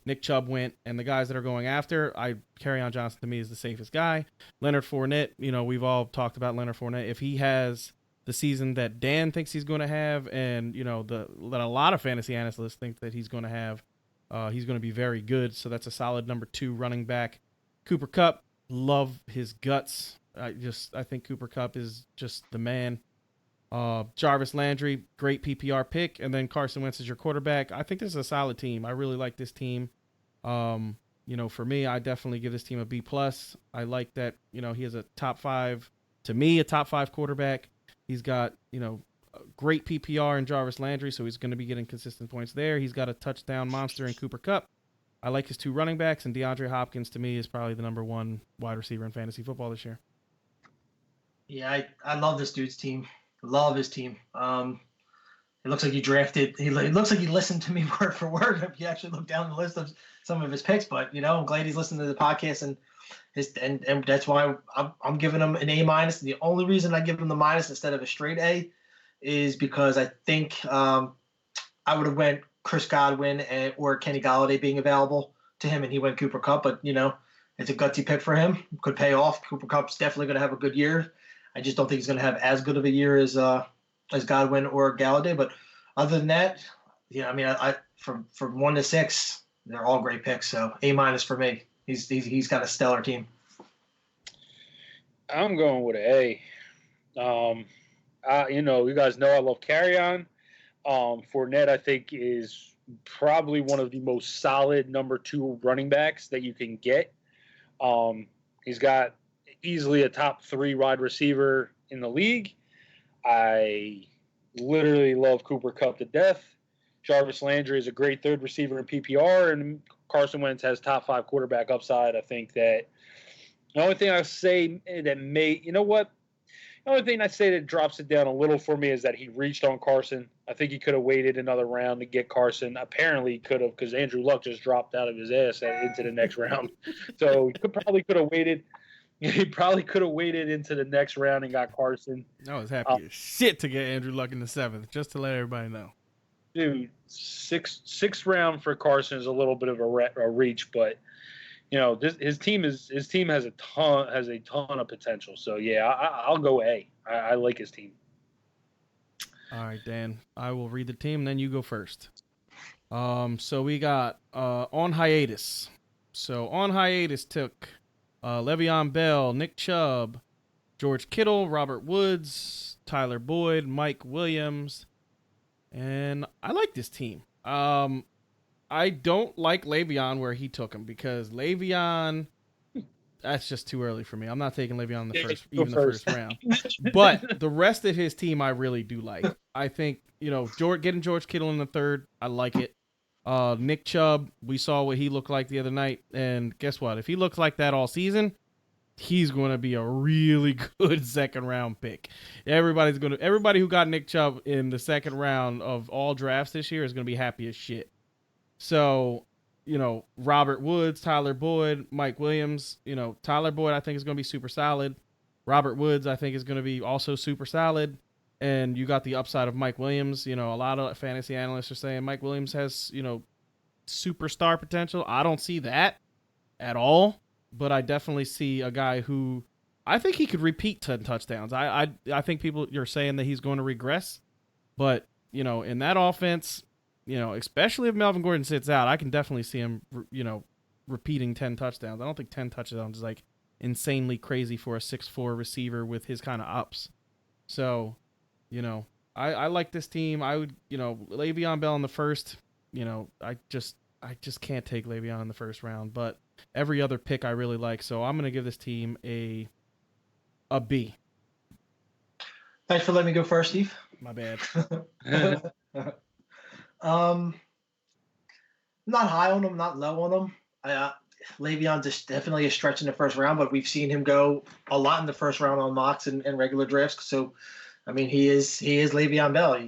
Nick Chubb went, and the guys that are going after, Kerryon Johnson to me is the safest guy. Leonard Fournette, we've all talked about Leonard Fournette. If he has the season that Dan thinks he's going to have, and that a lot of fantasy analysts think that he's going to have, he's going to be very good. So that's a solid number 2 running back. Cooper Kupp, love his guts. I think Cooper Kupp is just the man. Jarvis Landry, great PPR pick, and then Carson Wentz is your quarterback. I think this is a solid team. I really like this team. For me, I definitely give this team a B+. I like that, he has a top 5 quarterback. He's got, great PPR in Jarvis Landry, so he's going to be getting consistent points there. He's got a touchdown monster in Cooper Kupp. I like his 2 running backs, and DeAndre Hopkins to me is probably the number 1 wide receiver in fantasy football this year. Yeah, I love this dude's team. Love his team. It looks like he drafted. It looks like he listened to me word for word. If you actually look down the list of some of his picks, but I'm glad he's listening to the podcast, and that's why I'm giving him an A-. And the only reason I give him the minus instead of a straight A is because I think I would have went Chris Godwin or Kenny Golladay being available to him, and he went Cooper Kupp. But it's a gutsy pick for him. Could pay off. Cooper Kupp's definitely going to have a good year. I just don't think he's going to have as good of a year as Godwin or Galladay. But other than that, I from 1 to 6, they're all great picks. So A- for me. He's got a stellar team. I'm going with an A. You guys know I love Kerryon. Fournette, I think, is probably one of the most solid number 2 running backs that you can get. He's got easily a top 3 wide receiver in the league. I literally love Cooper Kupp to death. Jarvis Landry is a great 3rd receiver in PPR, and Carson Wentz has top 5 quarterback upside. I think that the only thing I say that the only thing I say that drops it down a little for me is that he reached on Carson. I think he could have waited another round to get Carson. Apparently he could have, because Andrew Luck just dropped out of his ass into the next round. So he probably could have waited. He probably could have waited into the next round and got Carson. I was happy as shit to get Andrew Luck in the 7th, just to let everybody know. Dude, sixth round for Carson is a little bit of a reach, but his team has a ton of potential. So yeah, I'll go A. I like his team. All right, Dan. I will read the team, then you go first. So we got on hiatus. So on hiatus took Le'Veon Bell, Nick Chubb, George Kittle, Robert Woods, Tyler Boyd, Mike Williams, and I like this team. I don't like Le'Veon where he took him, because Le'Veon, that's just too early for me. I'm not taking Le'Veon in the first round. But the rest of his team I really do like. I think, getting George Kittle in the 3rd, I like it. Nick Chubb, we saw what he looked like the other night, and guess what? If he looks like that all season, he's going to be a really good 2nd round pick. Everybody who got Nick Chubb in the 2nd round of all drafts this year is going to be happy as shit. So, Robert Woods, Tyler Boyd, Mike Williams, Tyler Boyd I think is going to be super solid. Robert Woods I think is going to be also super solid. And you got the upside of Mike Williams. A lot of fantasy analysts are saying Mike Williams has, superstar potential. I don't see that at all, but I definitely see a guy who I think he could repeat 10 touchdowns. I think you're saying that he's going to regress, but, in that offense, especially if Melvin Gordon sits out, I can definitely see him, repeating 10 touchdowns. I don't think 10 touchdowns is like insanely crazy for a 6'4" receiver with his kind of ups. So, I like this team. I would, Le'Veon Bell in the 1st, I just can't take Le'Veon in the 1st round, but every other pick I really like. So I'm going to give this team a B. Thanks for letting me go first, Steve. My bad. Not high on him, not low on him. Le'Veon's definitely a stretch in the first round, but we've seen him go a lot in the first round on mocks and regular drafts. So, I mean, he is Le'Veon Bell.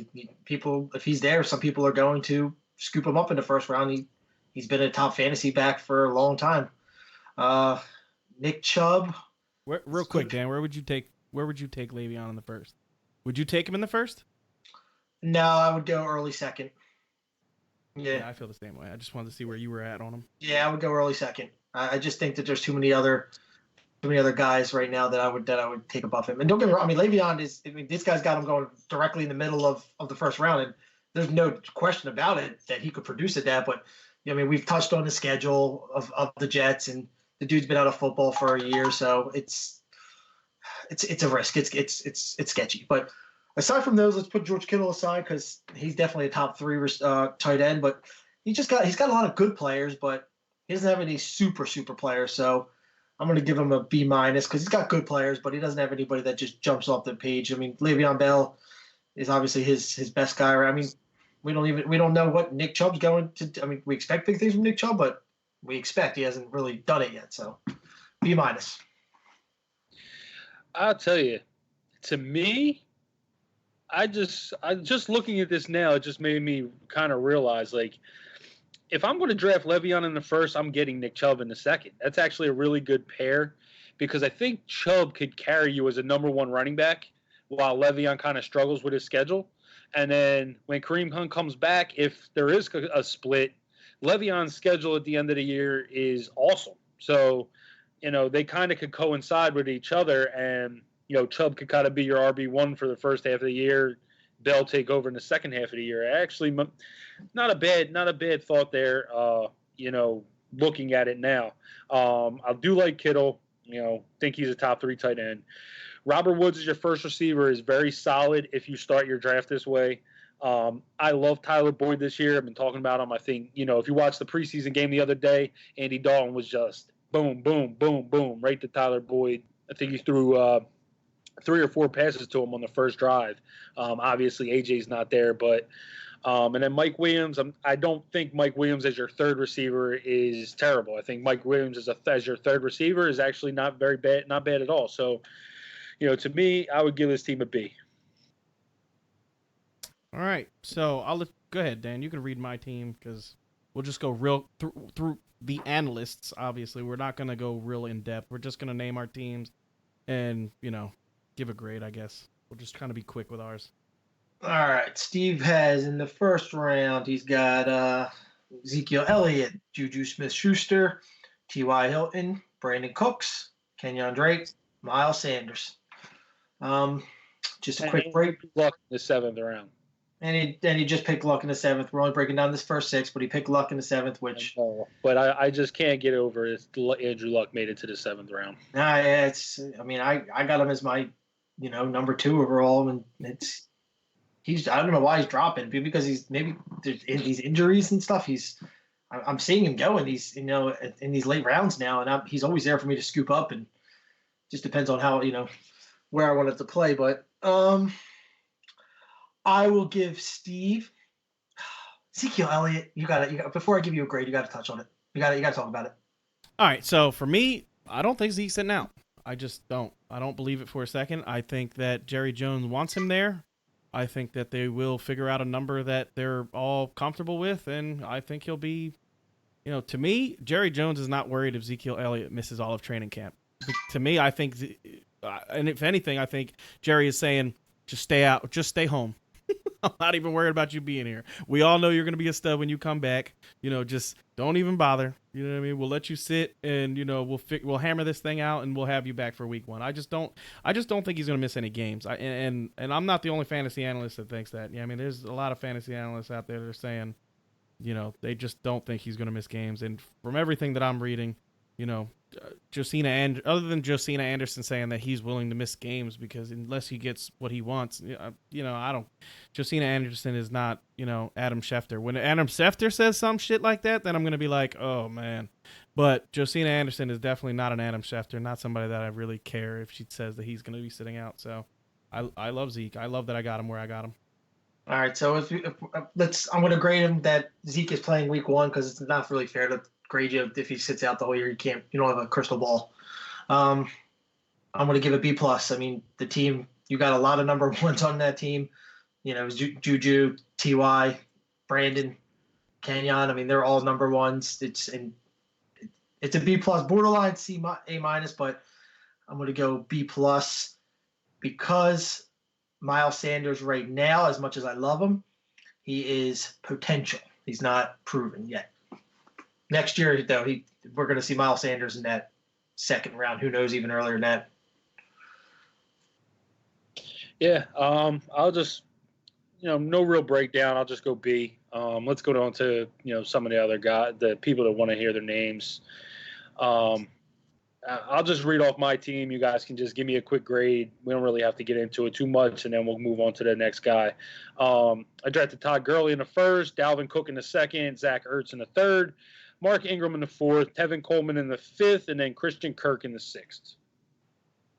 People, if he's there, some people are going to scoop him up in the first round. He's been a top fantasy back for a long time. Nick Chubb. Real quick, Dan, where would you take Le'Veon in the first? Would you take him in the first? No, I would go early second. Yeah, I feel the same way. I just wanted to see where you were at on him. Yeah, I would go early second. I just think that there's too many other guys right now that I would take above him. And don't get me wrong, I mean Le'Veon is. I mean, this guy's got him going directly in the middle of the first round, and there's no question about it that he could produce at that. But I mean, we've touched on the schedule of the Jets, and the dude's been out of football for a year, so it's a risk. It's sketchy, but. Aside from those, let's put George Kittle aside because he's definitely a top 3 tight end. But he's got a lot of good players, but he doesn't have any super players. So I'm going to give him a B- because he's got good players, but he doesn't have anybody that just jumps off the page. I mean, Le'Veon Bell is obviously his best guy. Right? I mean, we don't know what Nick Chubb's going to. I mean, we expect big things from Nick Chubb, but he hasn't really done it yet. So B-. I'll tell you, to me. I just looking at this now, it just made me kind of realize, like, if I'm going to draft Le'Veon in the first, I'm getting Nick Chubb in the second. That's actually a really good pair because I think Chubb could carry you as a number 1 running back while Le'Veon kind of struggles with his schedule. And then when Kareem Hunt comes back, if there is a split, Le'Veon's schedule at the end of the year is awesome. So, they kind of could coincide with each other and – Chubb could kind of be your RB1 for the first half of the year. Bell take over in the second half of the year. Actually, not a bad thought there. Looking at it now, I do like Kittle. Think he's a top 3 tight end. Robert Woods is your first receiver is very solid if you start your draft this way. I love Tyler Boyd this year. I've been talking about him. I think if you watch the preseason game the other day, Andy Dalton was just boom, boom, boom, boom, right to Tyler Boyd. I think he threw 3 or 4 passes to him on the first drive. Obviously, AJ's not there, but and then Mike Williams. I don't think Mike Williams as your third receiver is terrible. I think Mike Williams as your third receiver is actually not very bad, not bad at all. So, to me, I would give this team a B. All right, so go ahead, Dan. You can read my team because we'll just go real through the analysts. Obviously, we're not going to go real in depth. We're just going to name our teams and give a grade, I guess. We'll just kind of be quick with ours. All right. Steve has in the first round, he's got Ezekiel Elliott, Juju Smith-Schuster, T.Y. Hilton, Brandon Cooks, Kenyon Drake, Miles Sanders. Just a quick break. Luck in the 7th round. And he just picked Luck in the 7th. We're only breaking down this first 6, but he picked Luck in the 7th, which. But I just can't get over it. Andrew Luck made it to the 7th round. Nah, yeah, I got him as my, number 2 overall, and I don't know why he's dropping, because he's maybe in these injuries and stuff. I'm seeing him go in these, in these late rounds now, and he's always there for me to scoop up, and just depends on how, where I wanted to play, but I will give Steve Ezekiel Elliott. You got it. Before I give you a grade, you got to touch on it. You got to talk about it. All right. So for me, I don't think Zeke's sitting out. I just don't. I don't believe it for a second. I think that Jerry Jones wants him there. I think that they will figure out a number that they're all comfortable with, and I think he'll be, to me, Jerry Jones is not worried if Ezekiel Elliott misses all of training camp. To me, I think, and if anything, I think Jerry is saying, just stay out, just stay home. I'm not even worried about you being here. We all know you're going to be a stud when you come back. Just don't even bother. You know what I mean? We'll let you sit, and we'll hammer this thing out, and we'll have you back for week 1. I just don't think he's going to miss any games. And I'm not the only fantasy analyst that thinks that. Yeah, I mean, there's a lot of fantasy analysts out there that are saying, they just don't think he's going to miss games. And from everything that I'm reading, other than Josina Anderson saying that he's willing to miss games because unless he gets what he wants, Josina Anderson is not, Adam Schefter. When Adam Schefter says some shit like that, then I'm going to be like, oh man. But Josina Anderson is definitely not an Adam Schefter, not somebody that I really care if she says that he's going to be sitting out. So I love Zeke. I love that I got him where I got him. All right, so I'm going to grade him that Zeke is playing week 1 because it's not really fair to grade you if he sits out the whole year. You don't have a crystal ball. Um, I'm going to give it B plus. I mean, the team, you got a lot of number ones on that team. Juju, Ty, Brandon, Kenyon. I mean, they're all number ones. It's a B plus, borderline A minus, but I'm going to go B plus because Miles Sanders right now, as much as I love him, he is potential. He's not proven yet. Next year, though, we're going to see Miles Sanders in that second round. Who knows, even earlier than that. Yeah, I'll just, no real breakdown. I'll just go B. Let's go on to, some of the other the people that want to hear their names. I'll just read off my team. You guys can just give me a quick grade. We don't really have to get into it too much, and then we'll move on to the next guy. I drafted Todd Gurley in the first, Dalvin Cook in the second, Zach Ertz in the third, Mark Ingram in the fourth, Tevin Coleman in the fifth, and then Christian Kirk in the sixth.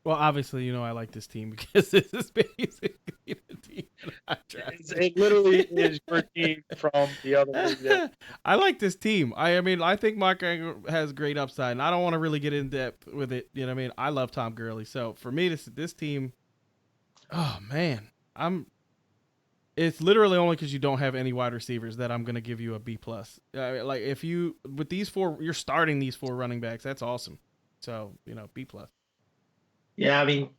Well, obviously, I like this team because this is basically the team that I drafted. It literally is your team from the other league. I like this team. I mean, I think Mark Ingram has great upside, and I don't want to really get in depth with it. You know what I mean? I love Tom Gurley. So, for me, this team, oh, man. It's literally only because you don't have any wide receivers that I'm going to give you a B+. Like, if you, with these four, you're starting these 4 running backs. That's awesome. So, B+. Yeah, I mean,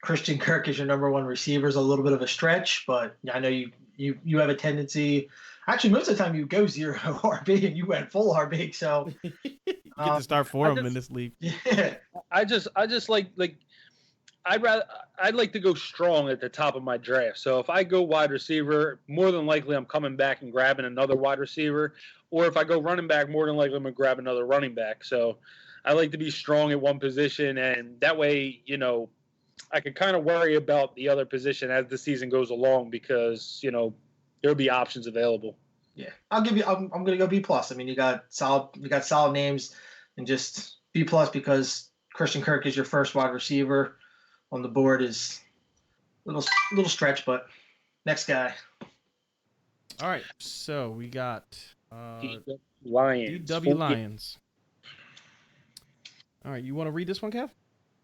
Christian Kirk is your number 1 receiver is a little bit of a stretch, but I know you have a tendency. Actually, most of the time you go 0 RB and you went full RB. So you get to start 4 of them in this league. Yeah, I just like I'd like to go strong at the top of my draft. So if I go wide receiver, more than likely I'm coming back and grabbing another wide receiver, or if I go running back, more than likely I'm gonna grab another running back. So I like to be strong at one position, and that way, I can kind of worry about the other position as the season goes along because, there'll be options available. Yeah, I'm going to go B plus. I mean, you got solid names, and just B plus because Christian Kirk is your first wide receiver on the board is a little stretch, but next guy. All right, so we got Lions. DW Lions. All right, you want to read this one, Kev?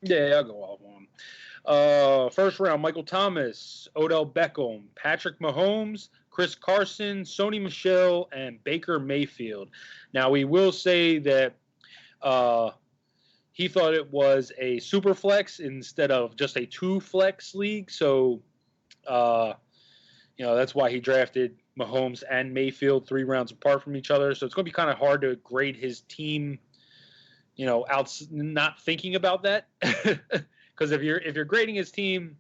Yeah, I'll go off on. First round, Michael Thomas, Odell Beckham, Patrick Mahomes, Chris Carson, Sony Michel, and Baker Mayfield. Now, we will say that he thought it was a super flex instead of just a 2-flex league. So, that's why he drafted Mahomes and Mayfield 3 rounds apart from each other. So it's going to be kind of hard to grade his team not thinking about that, because if you're grading his team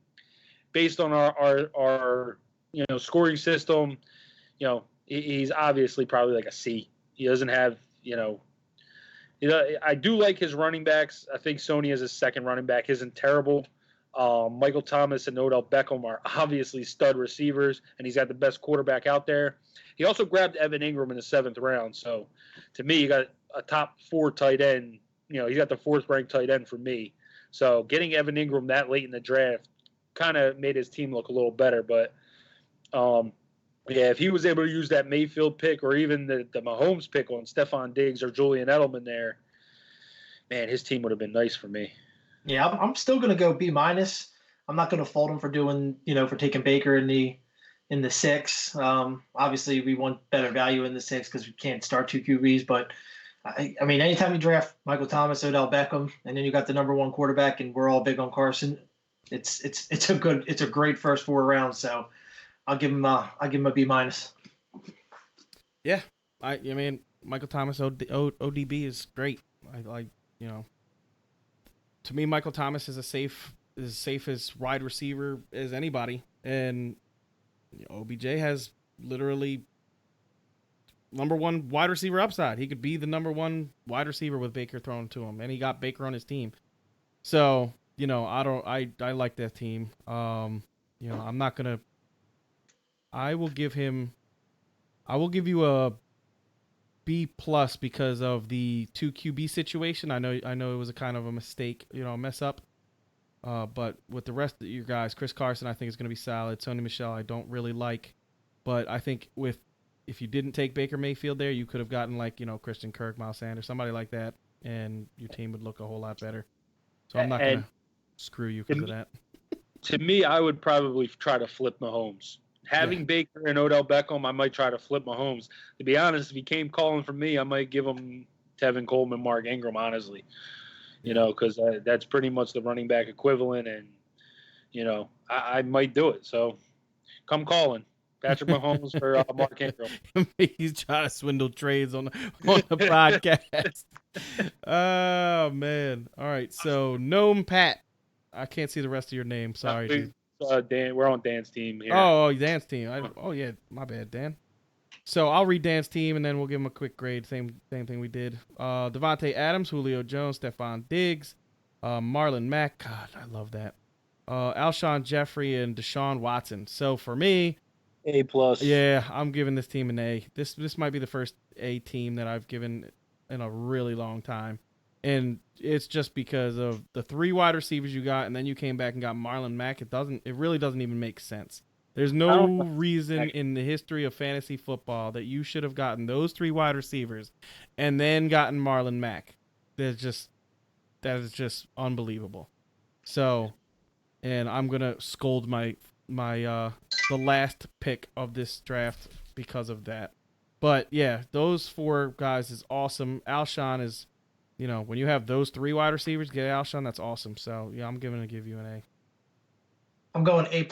based on our scoring system, he's obviously probably like a C. He doesn't have I do like his running backs. I think Sony as his second running back isn't terrible. Michael Thomas and Odell Beckham are obviously stud receivers, and he's got the best quarterback out there. He also grabbed Evan Ingram in the 7th round. So to me, you got a top 4 tight end. He's got the 4th ranked tight end for me. So getting Evan Ingram that late in the draft kind of made his team look a little better. But, if he was able to use that Mayfield pick or even the Mahomes pick on Stephon Diggs or Julian Edelman there, man, his team would have been nice for me. Yeah, I'm still going to go B-. I'm not going to fault him for doing, for taking Baker in the 6. Obviously, we want better value in the 6 because we can't start 2 QBs. But I mean, anytime you draft Michael Thomas, Odell Beckham, and then you got the number 1 quarterback, and we're all big on Carson, it's a great first 4 rounds. So I'll give him a B-. Yeah, I mean, Michael Thomas ODB is great. To me, Michael Thomas is as safe as wide receiver as anybody, and OBJ has literally number 1 wide receiver upside. He could be the number 1 wide receiver with Baker thrown to him, and he got Baker on his team. So I like that team. I'm not gonna. I will give you a B+ because of the 2 QB situation. I know it was a kind of a mistake, a mess up. But with the rest of your guys, Chris Carson, I think is going to be solid. Sony Michel, I don't really like. But I think if you didn't take Baker Mayfield there, you could have gotten like, Christian Kirk, Miles Sanders, somebody like that, and your team would look a whole lot better. So I'm not going to screw you because of that. To me, I would probably try to flip Mahomes. Having Baker and Odell Beckham, I might try to flip Mahomes. To be honest, if he came calling for me, I might give him Tevin Coleman, Mark Ingram, honestly. Because that's pretty much the running back equivalent, and, I might do it. So come calling. Patrick Mahomes for Mark Ingram. He's trying to swindle trades on the podcast. Oh, man. All right, so Gnome Pat. I can't see the rest of your name. Sorry, dude. Dan, we're on Dan's team here. Oh, Dan's team. Yeah, my bad, Dan. So I'll read Dan's team, and then we'll give him a quick grade. Same thing we did. Devontae Adams, Julio Jones, Stephon Diggs, Marlon Mack. God, I love that. Alshon Jeffrey and Deshaun Watson. So for me, A+. Yeah, I'm giving this team an A. This might be the first A team that I've given in a really long time. And it's just because of the 3 wide receivers you got, and then you came back and got Marlon Mack. It really doesn't even make sense. There's no reason in the history of fantasy football that you should have gotten those 3 wide receivers and then gotten Marlon Mack. That is just unbelievable. So, and I'm gonna scold my the last pick of this draft because of that. But yeah, those 4 guys is awesome. Alshon is, when you have those 3 wide receivers, get Alshon, that's awesome. So yeah, I'm gonna give you an A. I'm going A++.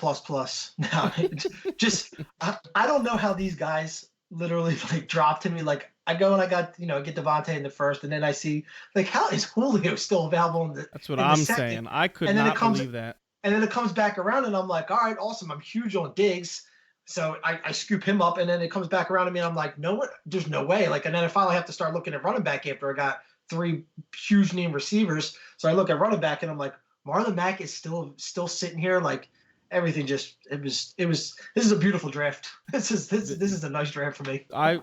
No, just I don't know how these guys literally like dropped to me. Like I go and I got get Devontae in the first, and then I see like how is Julio still available in the That's what I'm saying. I could not believe that. And then it comes back around, and I'm like, all right, awesome. I'm huge on Diggs, so I scoop him up, and then it comes back around to me, and I'm like, no, there's no way. Like, and then I finally have to start looking at running back after I got 3 huge name receivers. So I look at running back, and I'm like, Marlon Mack is still sitting here. Like everything just this is a beautiful draft. This is a nice draft for me. I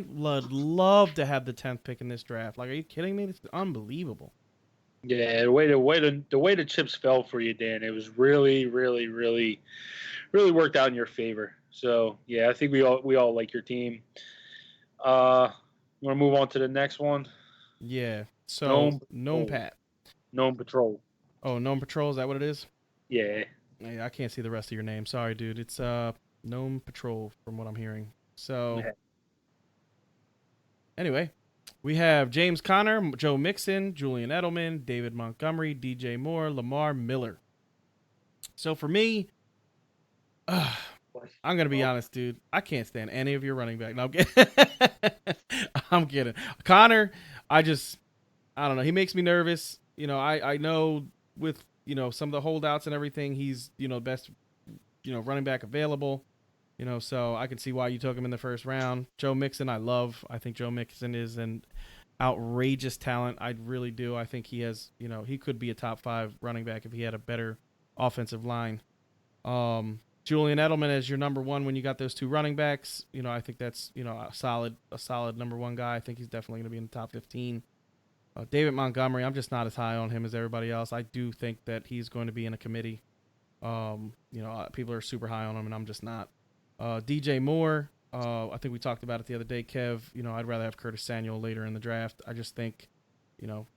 would love to have the 10th pick in this draft. Like, are you kidding me? This is unbelievable. Yeah, the way the chips fell for you, Dan, it was really, really, really, really worked out in your favor. So yeah, I think we all like your team. You want to move on to the next one? Yeah. So Gnome Pat. Gnome Patrol. Oh, Gnome Patrol, is that what it is? Yeah. I can't see the rest of your name. Sorry, dude. It's Gnome Patrol from what I'm hearing. So anyway, we have James Conner, Joe Mixon, Julian Edelman, David Montgomery, DJ Moore, Lamar Miller. So for me, I'm going to be honest, dude. I can't stand any of your running back. No, I'm kidding. Conner, I don't know. He makes me nervous. I know with, some of the holdouts and everything, he's, best, running back available. So I can see why you took him in the first round. Joe Mixon, I love. I think Joe Mixon is an outrageous talent. I really do. I think he has, he could be a top 5 running back if he had a better offensive line. Julian Edelman as your number 1 when you got those 2 running backs. I think that's, a solid number 1 guy. I think he's definitely going to be in the top 15. David Montgomery, I'm just not as high on him as everybody else. I do think that he's going to be in a committee. People are super high on him, and I'm just not. DJ Moore, I think we talked about it the other day, Kev. I'd rather have Curtis Samuel later in the draft. I just think,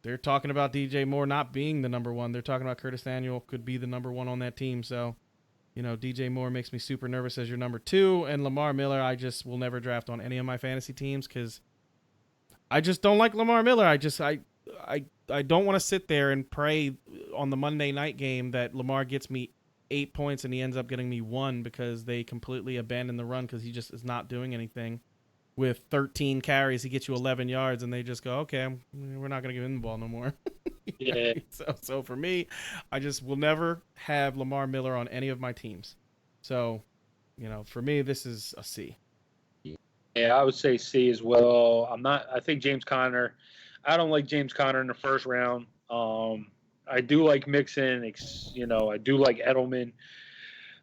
they're talking about DJ Moore not being the number 1. They're talking about Curtis Samuel could be the number 1 on that team. So, DJ Moore makes me super nervous as your number 2. And Lamar Miller, I just will never draft on any of my fantasy teams because I just don't like Lamar Miller. I don't want to sit there and pray on the Monday night game that Lamar gets me 8 points and he ends up getting me 1 because they completely abandon the run because he just is not doing anything. With 13 carries, he gets you 11 yards, and they just go, okay, we're not going to give him the ball no more. Yeah. So for me, I just will never have Lamar Miller on any of my teams. So, for me, this is a C. Yeah, I would say C as well. I think James Conner, I don't like James Conner in the first round. I do like Mixon, I do like Edelman.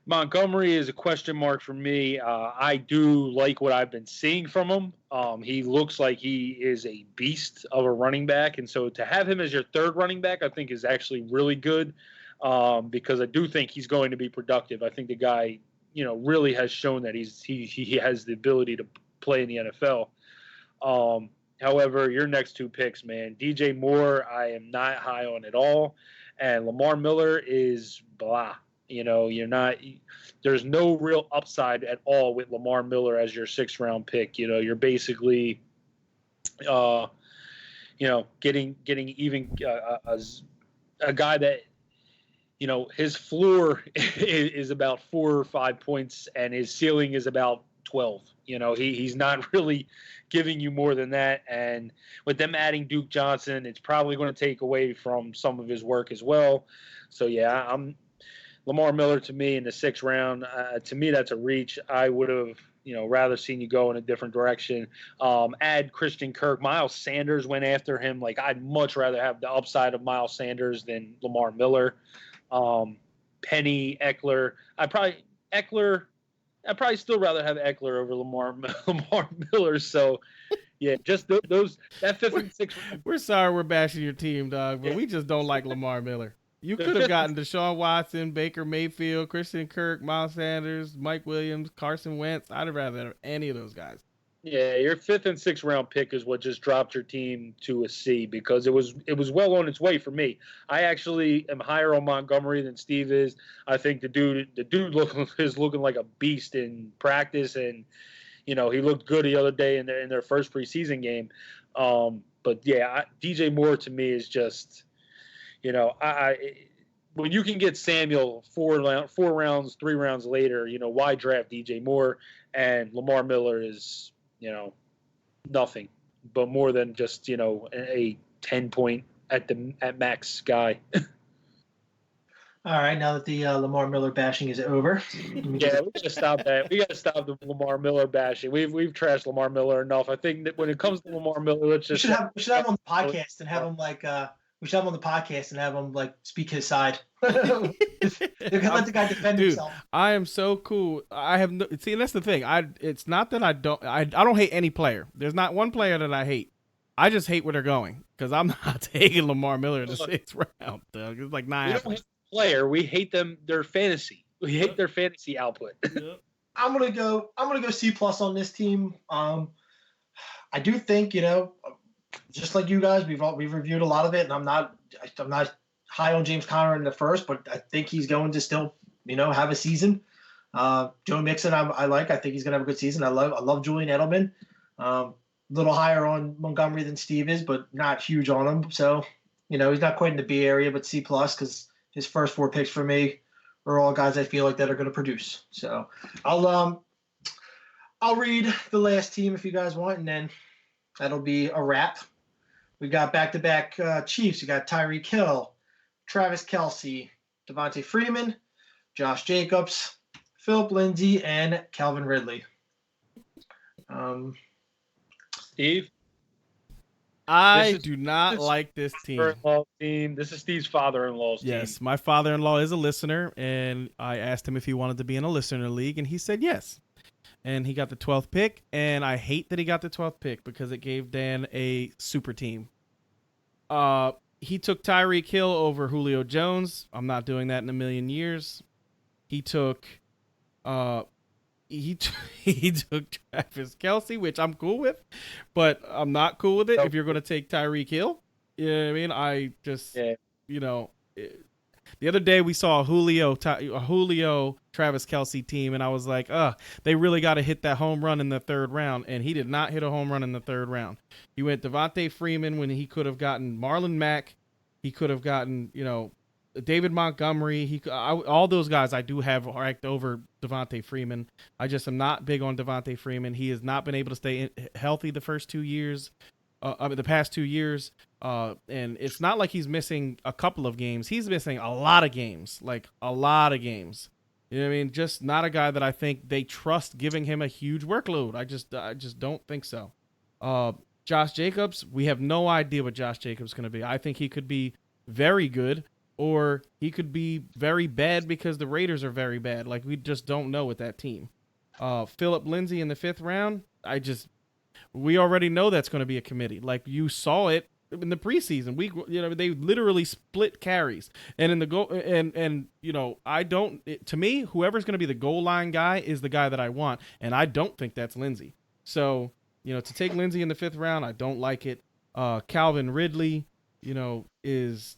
Montgomery is a question mark for me. I do like what I've been seeing from him. He looks like he is a beast of a running back. And so to have him as your 3rd running back, I think is actually really good because I do think he's going to be productive. I think the guy really has shown that he has the ability to play in the NFL. However, your next two picks, man, DJ Moore, I am not high on at all, and Lamar Miller is blah. There's no real upside at all with Lamar Miller as your 6th-round pick. You're basically, getting even a guy that, his floor is about 4 or 5 points and his ceiling is about 12. He's not really giving you more than that. And with them adding Duke Johnson, it's probably going to take away from some of his work as well. So, yeah, Lamar Miller to me in the 6th round. To me, that's a reach. I would have, rather seen you go in a different direction. Add Christian Kirk. Miles Sanders went after him. Like, I'd much rather have the upside of Miles Sanders than Lamar Miller. Penny, Eckler. I'd probably still rather have Eckler over Lamar Miller. So, yeah, just those that 5th and 6th. We're sorry we're bashing your team, dog, but we just don't like Lamar Miller. You could have gotten Deshaun Watson, Baker Mayfield, Christian Kirk, Miles Sanders, Mike Williams, Carson Wentz. I'd rather have any of those guys. Yeah, your 5th and 6th round pick is what just dropped your team to a C because it was well on its way for me. I actually am higher on Montgomery than Steve is. I think the dude is looking like a beast in practice, and he looked good the other day in their first preseason game. But yeah, DJ Moore to me is just, when you can get Samuel 4 rounds, 3 rounds later, why draft DJ Moore? And Lamar Miller is, nothing but more than just, a 10-point at max guy. All right, now that the Lamar Miller bashing is over, we gotta stop that. We gotta stop the Lamar Miller bashing. We've trashed Lamar Miller enough. I think that when it comes to Lamar Miller, let's just we should have him on the podcast and have him speak his side. They're gonna let the guy defend himself. I am so cool. I have see, and that's the thing. It's not that I don't hate any player. There's not one player that I hate. I just hate where they're going because I'm not taking Lamar Miller in the 6th round. Doug. It's like 9. We don't hate the player. We hate them. Their fantasy. We hate their fantasy output. I'm gonna go C+ on this team. I do think just like you guys, we've reviewed a lot of it, and I'm not high on James Conner in the 1st, but I think he's going to still have a season. Joe Mixon, I like. I think he's gonna have a good season. I love Julian Edelman. A little higher on Montgomery than Steve is, but not huge on him. So he's not quite in the B area, but C+ because his first 4 picks for me are all guys I feel like that are going to produce. So I'll read the last team if you guys want, and then that'll be a wrap. We got back-to-back Chiefs. We got Tyreek Hill, Travis Kelce, Devontae Freeman, Josh Jacobs, Philip Lindsay, and Calvin Ridley. Steve? I do not like this team. This is Steve's father-in-law's team. Yes, my father-in-law is a listener, and I asked him if he wanted to be in a listener league, and he said yes. And he got the 12th pick, and I hate that he got the 12th pick because it gave Dan a super team. He took Tyreek Hill over Julio Jones. I'm not doing that in a million years. He took he took Travis Kelce, which I'm cool with, but I'm not cool with it if you're going to take Tyreek Hill. You know what I mean? I just, the other day we saw a Julio Travis Kelce team, and I was like, they really got to hit that home run in the 3rd round, and he did not hit a home run in the 3rd round. He went Devontae Freeman when he could have gotten Marlon Mack. He could have gotten, David Montgomery. All those guys I do have ranked over Devontae Freeman. I just am not big on Devontae Freeman. He has not been able to stay healthy the past 2 years. And it's not like he's missing a couple of games. He's missing a lot of games, like a lot of games. You know what I mean? Just not a guy that I think they trust giving him a huge workload. I just don't think so. Josh Jacobs, we have no idea what Josh Jacobs is going to be. I think he could be very good, or he could be very bad because the Raiders are very bad. Like, we just don't know with that team. Philip Lindsay in the 5th round, we already know that's going to be a committee. Like, you saw it in the preseason. They literally split carries. And in the goal, and to me, whoever's going to be the goal line guy is the guy that I want, and I don't think that's Lindsey. So, to take Lindsey in the 5th round, I don't like it. Calvin Ridley, is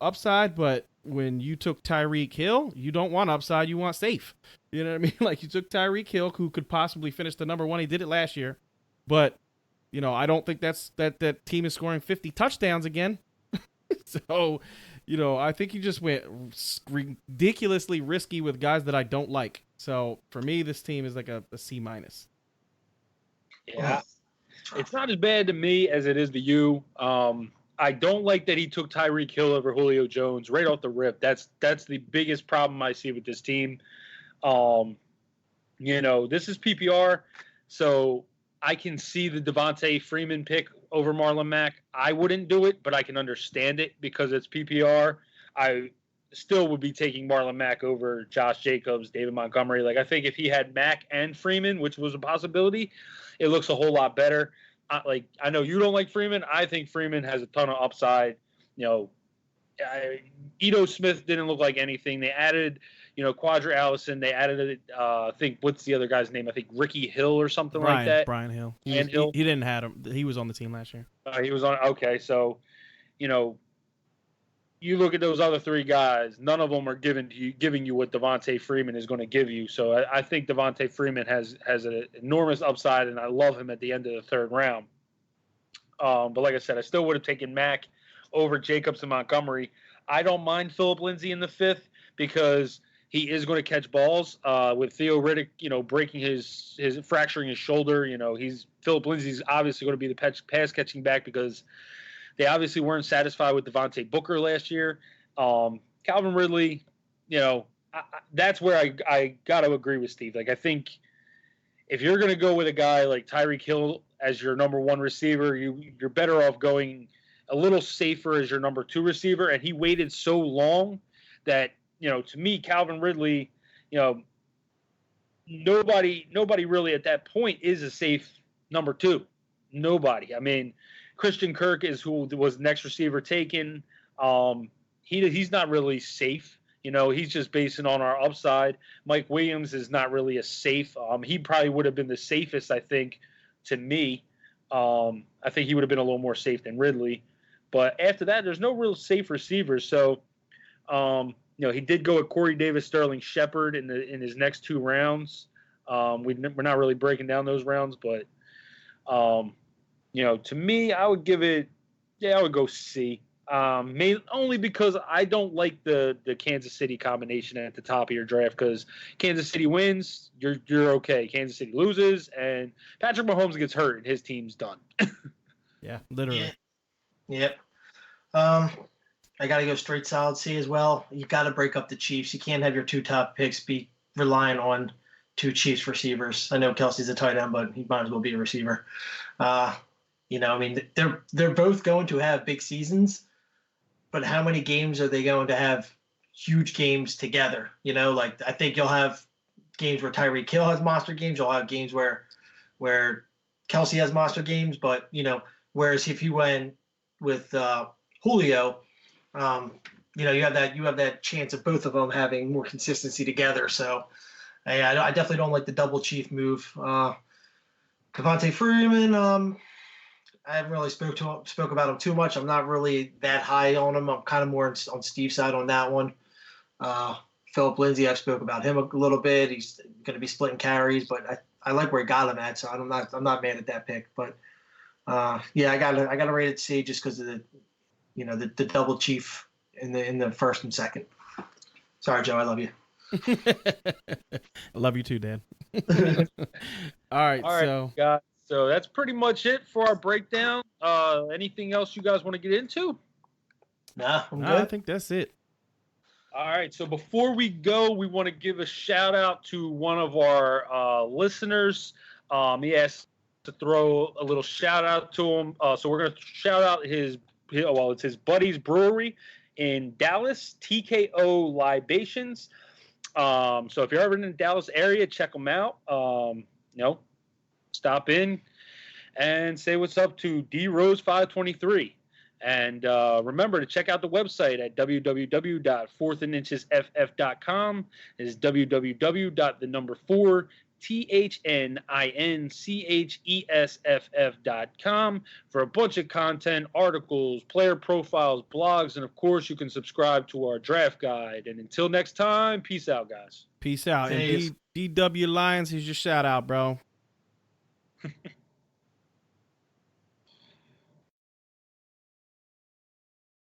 upside, but when you took Tyreek Hill, you don't want upside, you want safe. You know what I mean? Like, you took Tyreek Hill, who could possibly finish the number 1. He did it last year, but I don't think that team is scoring 50 touchdowns again. So, I think you just went ridiculously risky with guys that I don't like. So for me, this team is like a C-. Yeah, it's not as bad to me as it is to you. I don't like that he took Tyreek Hill over Julio Jones right off the rip. That's the biggest problem I see with this team. This is PPR, so I can see the Devontae Freeman pick over Marlon Mack. I wouldn't do it, but I can understand it because it's PPR. I still would be taking Marlon Mack over Josh Jacobs, David Montgomery. Like, I think if he had Mack and Freeman, which was a possibility, it looks a whole lot better. I know you don't like Freeman. I think Freeman has a ton of upside. Ito Smith didn't look like anything. They added, Quadra Allison. They added, I think, what's the other guy's name? I think Ricky Hill or something like that. Brian Hill. He didn't have him. He was on the team last year. He was on. Okay, so, you look at those other 3 guys. None of them are giving you what Devontae Freeman is going to give you. So I think Devontae Freeman has an enormous upside, and I love him at the end of the 3rd round. But like I said, I still would have taken Mack over Jacobs and Montgomery. I don't mind Philip Lindsay in the 5th because he is going to catch balls. With Theo Riddick, breaking his fracturing his shoulder, Philip Lindsay's obviously going to be the pass catching back because they obviously weren't satisfied with Devontae Booker last year. Calvin Ridley, that's where I got to agree with Steve. Like, I think if you're going to go with a guy like Tyreek Hill as your number 1 receiver, you're better off going a little safer as your number 2 receiver. And he waited so long that, to me, Calvin Ridley, nobody really at that point is a safe number 2. Nobody. I mean, Christian Kirk is who was the next receiver taken. He's not really safe. He's just basing on our upside. Mike Williams is not really a safe. He probably would have been the safest, I think, to me. I think he would have been a little more safe than Ridley. But after that, there's no real safe receivers. So, he did go with Corey Davis, Sterling Shepard in his next 2 rounds. We're not really breaking down those rounds, but to me, I would give it. Yeah, I would go C. Only because I don't like the Kansas City combination at the top of your draft because Kansas City wins, you're okay. Kansas City loses, and Patrick Mahomes gets hurt, and his team's done. Yeah, literally. Yeah. Yep. I got to go straight solid C as well. You got to break up the Chiefs. You can't have your 2 top picks be relying on 2 Chiefs receivers. I know Kelsey's a tight end, but he might as well be a receiver. They're both going to have big seasons, but how many games are they going to have huge games together? I think you'll have games where Tyreek Hill has monster games. You'll have games where Kelsey has monster games, but whereas if you went with Julio, you have that chance of both of them having more consistency together. So I definitely don't like the double chief move. Devontae Freeman, I haven't really spoke about him too much. I'm not really that high on him. I'm kind of more on Steve's side on that one. Philip Lindsay, I've spoke about him a little bit. He's going to be splitting carries, but I like where he got him at, so I'm not mad at that pick. But I got to rate it C just because of the double chief in the 1st and 2nd. Sorry, Joe, I love you. I love you too, Dan. All right, so guys. So that's pretty much it for our breakdown. Anything else you guys want to get into? Nah, I'm good. I think that's it. All right. So before we go, we want to give a shout out to one of our listeners. He asked to throw a little shout out to him. So we're going to shout out it's his buddy's brewery in Dallas, TKO Libations. So if you're ever in the Dallas area, check them out. Stop in and say what's up to drose523. And remember to check out the website at www.fourthandinchesff.com. It is www.4thandinchesff.com for a bunch of content, articles, player profiles, blogs, and of course you can subscribe to our draft guide. And until next time, peace out, guys. Peace out. Peace. And DW Lions, here's your shout out, bro.